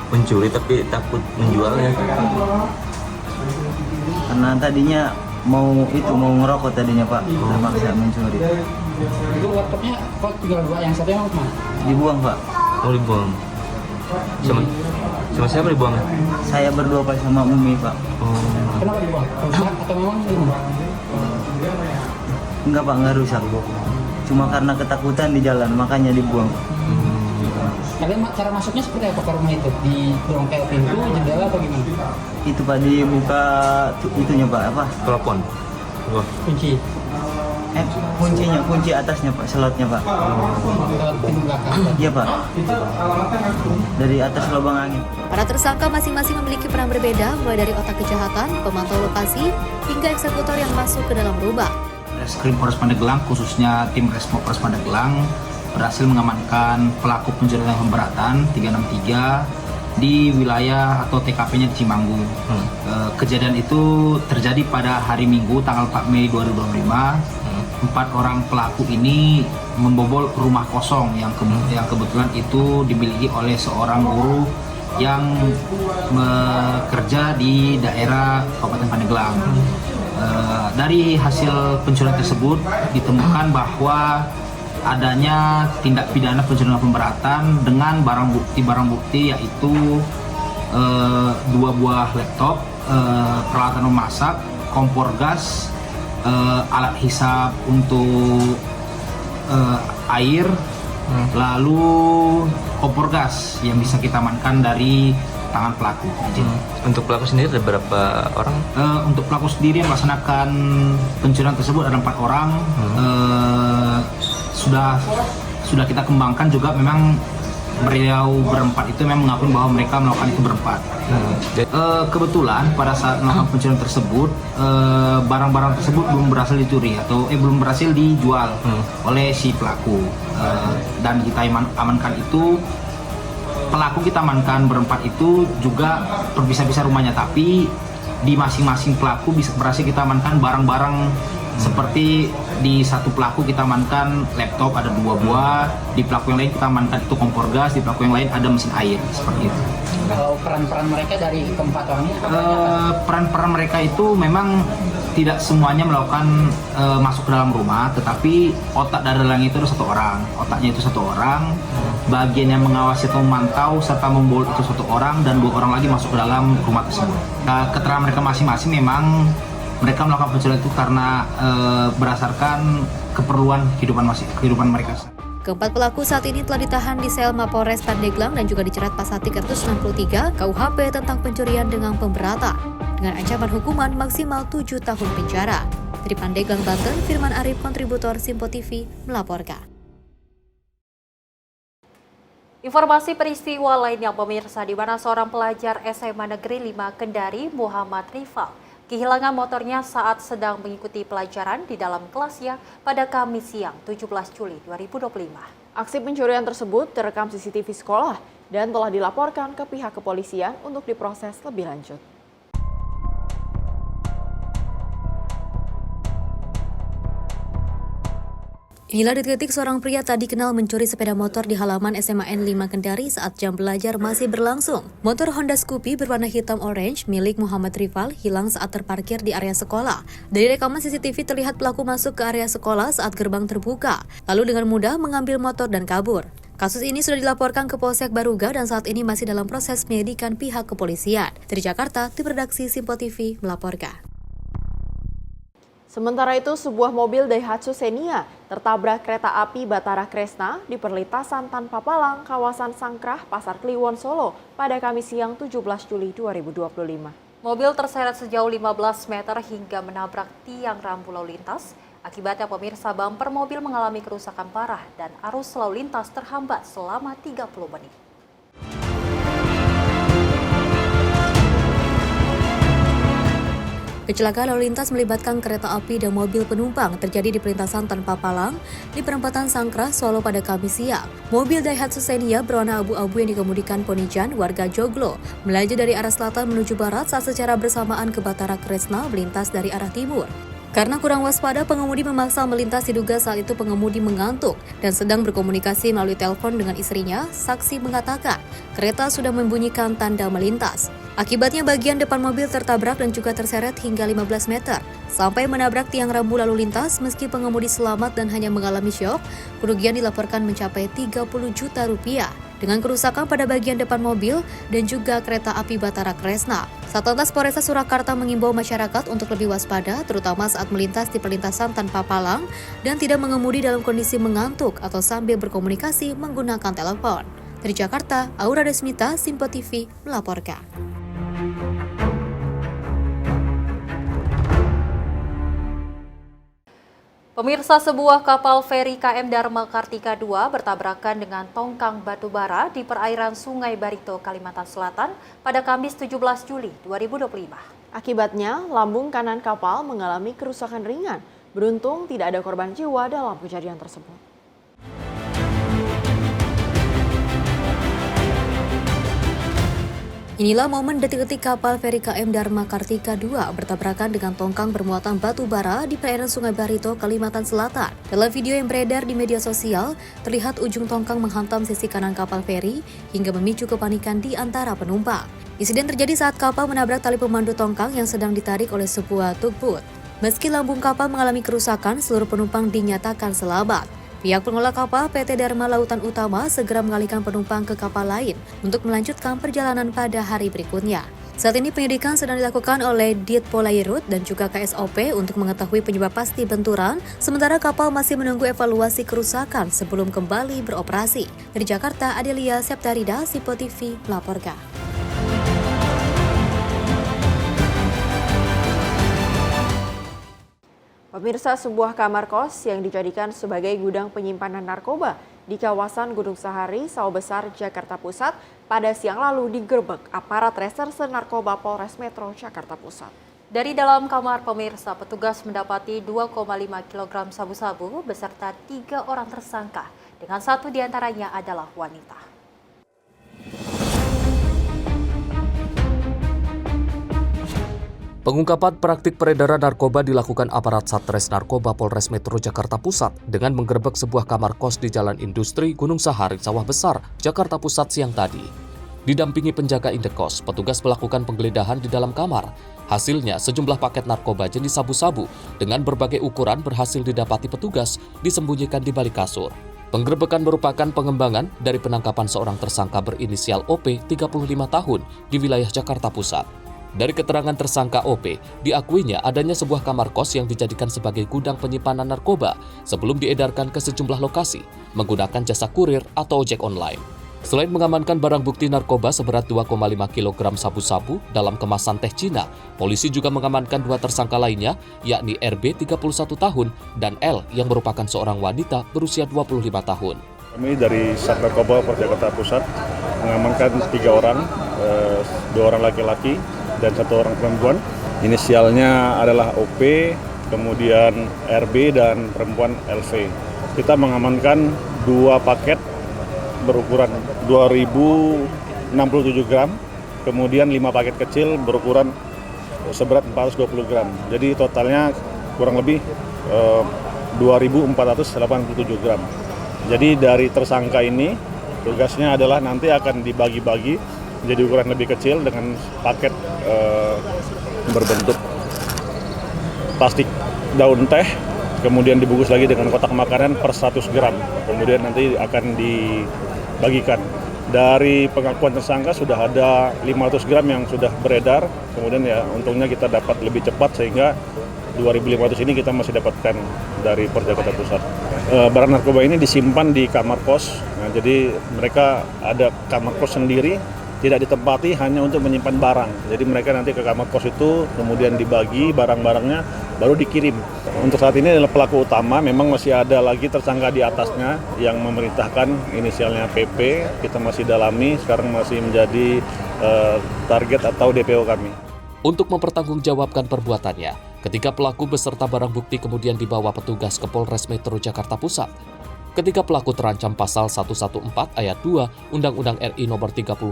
mencuri tapi takut menjualnya? Karena tadinya mau ngerokok tadinya Pak, terpaksa mencuri. Itu laptopnya kok tinggal 2, yang satunya mau kemana? Dibuang Pak. Oh dibuang. Sama siapa dibuang? Saya berdua Pak sama Umi Pak. Kenapa dibuang? Rusak atau memang ini? Enggak Pak, enggak rusak. Cuma karena ketakutan di jalan makanya dibuang. Tapi cara masuknya seperti apa ke rumah itu? Didorong kayak pintu, jendela apa gimana? Itu Pak, dibuka itunya Pak, apa? Telepon. Kunci? Kunci atasnya Pak, slotnya Pak. Lewat pintu belakang? Iya Pak. Dari atas lubang angin. Para tersangka masing-masing memiliki peran berbeda, mulai dari otak kejahatan, pemantau lokasi, hingga eksekutor yang masuk ke dalam rumah. Reskrim Polres Pandeglang, khususnya tim Resmo Polres Pandeglang, berhasil mengamankan pelaku pencurian yang pemberatan 363 di wilayah atau TKP-nya di Cimanggu. Kejadian itu terjadi pada hari Minggu tanggal 4 Mei 2025. 4 orang pelaku ini membobol rumah kosong yang kebetulan itu dimiliki oleh seorang guru yang bekerja di daerah Kabupaten Pandeglang. Dari hasil pencurian tersebut ditemukan bahwa adanya tindak pidana pencurian pemberatan dengan barang bukti yaitu 2 buah laptop, peralatan memasak, kompor gas, alat hisap untuk air, lalu kompor gas yang bisa kita amankan dari tangan pelaku. Untuk pelaku sendiri ada berapa orang? Untuk pelaku sendiri yang melaksanakan pencurian tersebut ada 4 orang. Sudah kita kembangkan juga, memang beliau berempat itu memang mengakui bahwa mereka melakukan itu berempat. Kebetulan pada saat melakukan pencurian tersebut, barang-barang tersebut belum berhasil dicuri atau belum berhasil dijual oleh si pelaku. Dan kita amankan itu, pelaku kita amankan berempat itu juga berpisah-pisah rumahnya, tapi di masing-masing pelaku bisa berhasil kita amankan barang-barang. Seperti di satu pelaku kita amankan laptop ada 2 buah, di pelaku yang lain kita amankan itu kompor gas, di pelaku yang lain ada mesin air, seperti itu. Kalau peran-peran mereka dari keempat orang ini? Peran-peran mereka itu memang tidak semuanya melakukan masuk ke dalam rumah, tetapi otak dari dalam itu ada 1 orang, otaknya itu 1 orang, bagian yang mengawasi atau memantau serta membawa itu 1 orang, dan 2 orang lagi masuk ke dalam rumah tersebut. Keterangan mereka masing-masing memang mereka melakukan pencurian itu karena berdasarkan keperluan kehidupan mereka. Keempat pelaku saat ini telah ditahan di sel Mapolres Pandeglang dan juga dijerat pasal 363 KUHP tentang pencurian dengan pemberatan dengan ancaman hukuman maksimal 7 tahun penjara. Dari Pandeglang, Banten, Firman Arif, kontributor Simpo TV, melaporkan. Informasi peristiwa lainnya pemirsa, di mana seorang pelajar SMA Negeri 5 Kendari, Muhammad Rifal, kehilangan motornya saat sedang mengikuti pelajaran di dalam kelasnya pada Kamis siang 17 Juli 2025. Aksi pencurian tersebut terekam CCTV sekolah dan telah dilaporkan ke pihak kepolisian untuk diproses lebih lanjut. Inilah detik-detik seorang pria tak dikenal mencuri sepeda motor di halaman SMA N5 Kendari saat jam belajar masih berlangsung. Motor Honda Scoopy berwarna hitam orange milik Muhammad Rifal hilang saat terparkir di area sekolah. Dari rekaman CCTV terlihat pelaku masuk ke area sekolah saat gerbang terbuka, lalu dengan mudah mengambil motor dan kabur. Kasus ini sudah dilaporkan ke Polsek Baruga dan saat ini masih dalam proses penyelidikan pihak kepolisian. Dari Jakarta, tim redaksi Simpo TV melaporkan. Sementara itu, sebuah mobil Daihatsu Xenia tertabrak kereta api Batara Kresna di perlintasan tanpa palang kawasan Sangkrah, Pasar Kliwon, Solo pada Kamis siang 17 Juli 2025. Mobil terseret sejauh 15 meter hingga menabrak tiang rambu lalu lintas. Akibatnya pemirsa, bumper mobil mengalami kerusakan parah dan arus lalu lintas terhambat selama 30 menit. Kecelakaan lalu lintas melibatkan kereta api dan mobil penumpang terjadi di perlintasan tanpa palang di perempatan Sangkrah, Solo pada Kamis siang. Mobil Daihatsu Xenia berwarna abu-abu yang dikemudikan Ponijan, warga Joglo, melaju dari arah selatan menuju barat saat secara bersamaan ke Batara Kresna melintas dari arah timur. Karena kurang waspada, pengemudi memaksa melintas. Diduga saat itu pengemudi mengantuk dan sedang berkomunikasi melalui telepon dengan istrinya. Saksi mengatakan kereta sudah membunyikan tanda melintas. Akibatnya bagian depan mobil tertabrak dan juga terseret hingga 15 meter sampai menabrak tiang rambu lalu lintas. Meski pengemudi selamat dan hanya mengalami syok, kerugian dilaporkan mencapai 30 juta rupiah dengan kerusakan pada bagian depan mobil dan juga kereta api Batara Kresna. Satlantas Polresta Surakarta mengimbau masyarakat untuk lebih waspada, terutama saat melintas di perlintasan tanpa palang dan tidak mengemudi dalam kondisi mengantuk atau sambil berkomunikasi menggunakan telepon. Dari Jakarta, Aura Desmita, Simpo TV melaporkan. Pemirsa, sebuah kapal feri KM Dharma Kartika II bertabrakan dengan tongkang batu bara di perairan Sungai Barito, Kalimantan Selatan pada Kamis 17 Juli 2025. Akibatnya, lambung kanan kapal mengalami kerusakan ringan. Beruntung tidak ada korban jiwa dalam kejadian tersebut. Inilah momen detik-detik kapal feri KM Dharma Kartika II bertabrakan dengan tongkang bermuatan batu bara di perairan Sungai Barito, Kalimantan Selatan. Dalam video yang beredar di media sosial, terlihat ujung tongkang menghantam sisi kanan kapal feri hingga memicu kepanikan di antara penumpang. Insiden terjadi saat kapal menabrak tali pemandu tongkang yang sedang ditarik oleh sebuah tugboat. Meski lambung kapal mengalami kerusakan, seluruh penumpang dinyatakan selamat. Pihak pengelola kapal PT Dharma Lautan Utama segera mengalihkan penumpang ke kapal lain untuk melanjutkan perjalanan pada hari berikutnya. Saat ini penyelidikan sedang dilakukan oleh Ditpolairut dan juga KSOP untuk mengetahui penyebab pasti benturan, sementara kapal masih menunggu evaluasi kerusakan sebelum kembali beroperasi. Dari Jakarta, Adelia Septarida, Simpo TV melaporkan. Pemirsa, sebuah kamar kos yang dijadikan sebagai gudang penyimpanan narkoba di kawasan Gunung Sahari, Sawah Besar, Jakarta Pusat pada siang lalu digerebek aparat reserse narkoba Polres Metro Jakarta Pusat. Dari dalam kamar pemirsa, petugas mendapati 2,5 kg sabu-sabu beserta 3 orang tersangka, dengan 1 diantaranya adalah wanita. Pengungkapan praktik peredaran narkoba dilakukan aparat Satres Narkoba Polres Metro Jakarta Pusat dengan menggerebek sebuah kamar kos di Jalan Industri Gunung Sahari, Sawah Besar, Jakarta Pusat siang tadi. Didampingi penjaga indekos, petugas melakukan penggeledahan di dalam kamar. Hasilnya, sejumlah paket narkoba jenis sabu-sabu dengan berbagai ukuran berhasil didapati petugas disembunyikan di balik kasur. Penggerebekan merupakan pengembangan dari penangkapan seorang tersangka berinisial OP 35 tahun di wilayah Jakarta Pusat. Dari keterangan tersangka OP, diakuinya adanya sebuah kamar kos yang dijadikan sebagai gudang penyimpanan narkoba sebelum diedarkan ke sejumlah lokasi menggunakan jasa kurir atau ojek online. Selain mengamankan barang bukti narkoba seberat 2,5 kg sabu-sabu dalam kemasan teh Cina, polisi juga mengamankan 2 tersangka lainnya, yakni RB 31 tahun dan L yang merupakan seorang wanita berusia 25 tahun. Kami dari Sat Narkoba Polres Jakarta Pusat mengamankan 3 orang, 2 orang laki-laki dan 1 orang perempuan. Inisialnya adalah OP, kemudian RB dan perempuan LV. Kita mengamankan 2 paket berukuran 2067 gram, kemudian 5 paket kecil berukuran seberat 420 gram. Jadi totalnya kurang lebih 2487 gram. Jadi dari tersangka ini tugasnya adalah nanti akan dibagi-bagi jadi ukuran lebih kecil dengan paket berbentuk plastik daun teh, kemudian dibungkus lagi dengan kotak makanan per 100 gram. Kemudian nanti akan dibagikan. Dari pengakuan tersangka sudah ada 500 gram yang sudah beredar, kemudian ya untungnya kita dapat lebih cepat sehingga 2.500 ini kita masih dapatkan dari Polres Jakarta Pusat. Barang narkoba ini disimpan di kamar kos, nah, jadi mereka ada kamar kos sendiri, tidak ditempati hanya untuk menyimpan barang. Jadi mereka nanti ke kamar kos itu, kemudian dibagi barang-barangnya, baru dikirim. Untuk saat ini adalah pelaku utama, memang masih ada lagi tersangka di atasnya yang memerintahkan, inisialnya PP, kita masih dalami, sekarang masih menjadi target atau DPO kami. Untuk mempertanggungjawabkan perbuatannya, ketika pelaku beserta barang bukti kemudian dibawa petugas ke Polres Metro Jakarta Pusat. Ketika pelaku terancam pasal 114 ayat 2 Undang-Undang RI Nomor 35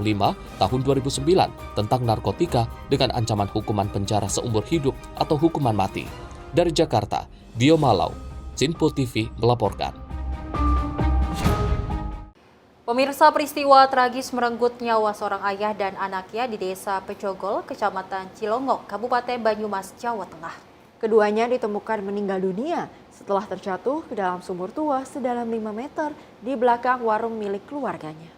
Tahun 2009 tentang narkotika dengan ancaman hukuman penjara seumur hidup atau hukuman mati. Dari Jakarta, Dio Malau, Sinpo TV melaporkan. Pemirsa, peristiwa tragis merenggut nyawa seorang ayah dan anaknya di Desa Pecogol, Kecamatan Cilongok, Kabupaten Banyumas, Jawa Tengah. Keduanya ditemukan meninggal dunia setelah terjatuh ke dalam sumur tua sedalam 5 meter di belakang warung milik keluarganya.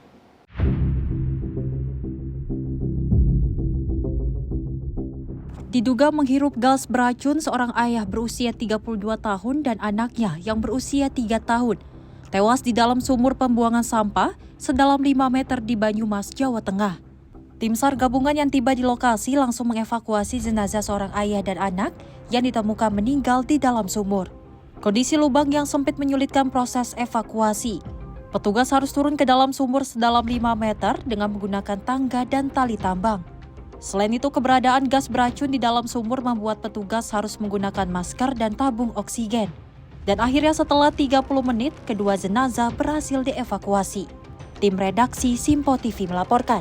Diduga menghirup gas beracun, seorang ayah berusia 32 tahun dan anaknya yang berusia 3 tahun tewas di dalam sumur pembuangan sampah sedalam 5 meter di Banyumas, Jawa Tengah. Tim SAR gabungan yang tiba di lokasi langsung mengevakuasi jenazah seorang ayah dan anak yang ditemukan meninggal di dalam sumur. Kondisi lubang yang sempit menyulitkan proses evakuasi. Petugas harus turun ke dalam sumur sedalam 5 meter dengan menggunakan tangga dan tali tambang. Selain itu, keberadaan gas beracun di dalam sumur membuat petugas harus menggunakan masker dan tabung oksigen. Dan akhirnya setelah 30 menit, kedua jenazah berhasil dievakuasi. Tim redaksi Simpo TV melaporkan.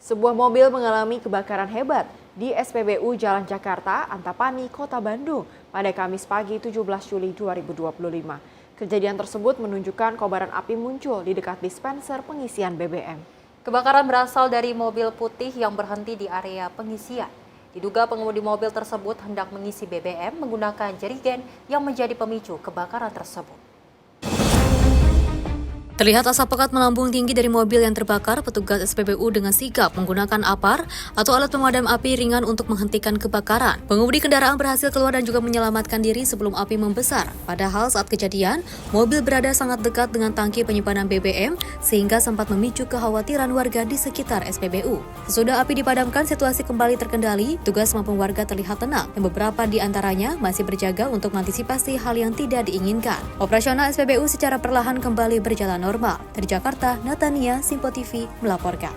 Sebuah mobil mengalami kebakaran hebat di SPBU Jalan Jakarta, Antapani, Kota Bandung pada Kamis pagi 17 Juli 2025. Kejadian tersebut menunjukkan kobaran api muncul di dekat dispenser pengisian BBM. Kebakaran berasal dari mobil putih yang berhenti di area pengisian. Diduga pengemudi mobil tersebut hendak mengisi BBM menggunakan jerigen yang menjadi pemicu kebakaran tersebut. Terlihat asap pekat melambung tinggi dari mobil yang terbakar. Petugas SPBU dengan sigap menggunakan apar atau alat pemadam api ringan untuk menghentikan kebakaran. Pengemudi kendaraan berhasil keluar dan juga menyelamatkan diri sebelum api membesar. Padahal saat kejadian, mobil berada sangat dekat dengan tangki penyimpanan BBM sehingga sempat memicu kekhawatiran warga di sekitar SPBU. Sesudah api dipadamkan, situasi kembali terkendali. Tugas maupun warga terlihat tenang dan beberapa di antaranya masih berjaga untuk mengantisipasi hal yang tidak diinginkan. Operasional SPBU secara perlahan kembali berjalan normal. Dari Jakarta, Natania, Simpo TV melaporkan.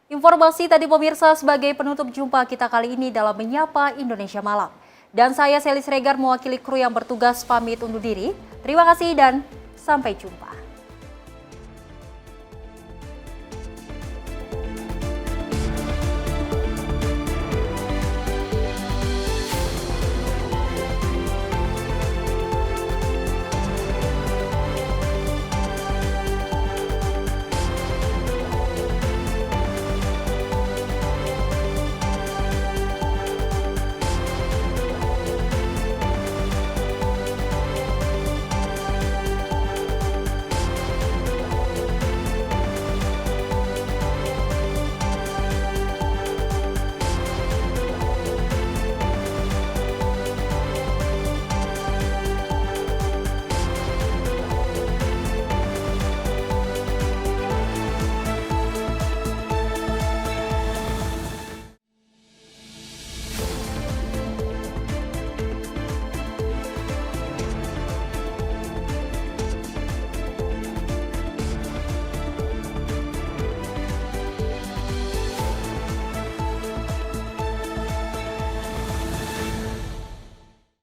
Informasi tadi pemirsa sebagai penutup jumpa kita kali ini dalam Menyapa Indonesia Malam. Dan saya Selis Regar mewakili kru yang bertugas pamit undur diri. Terima kasih dan sampai jumpa.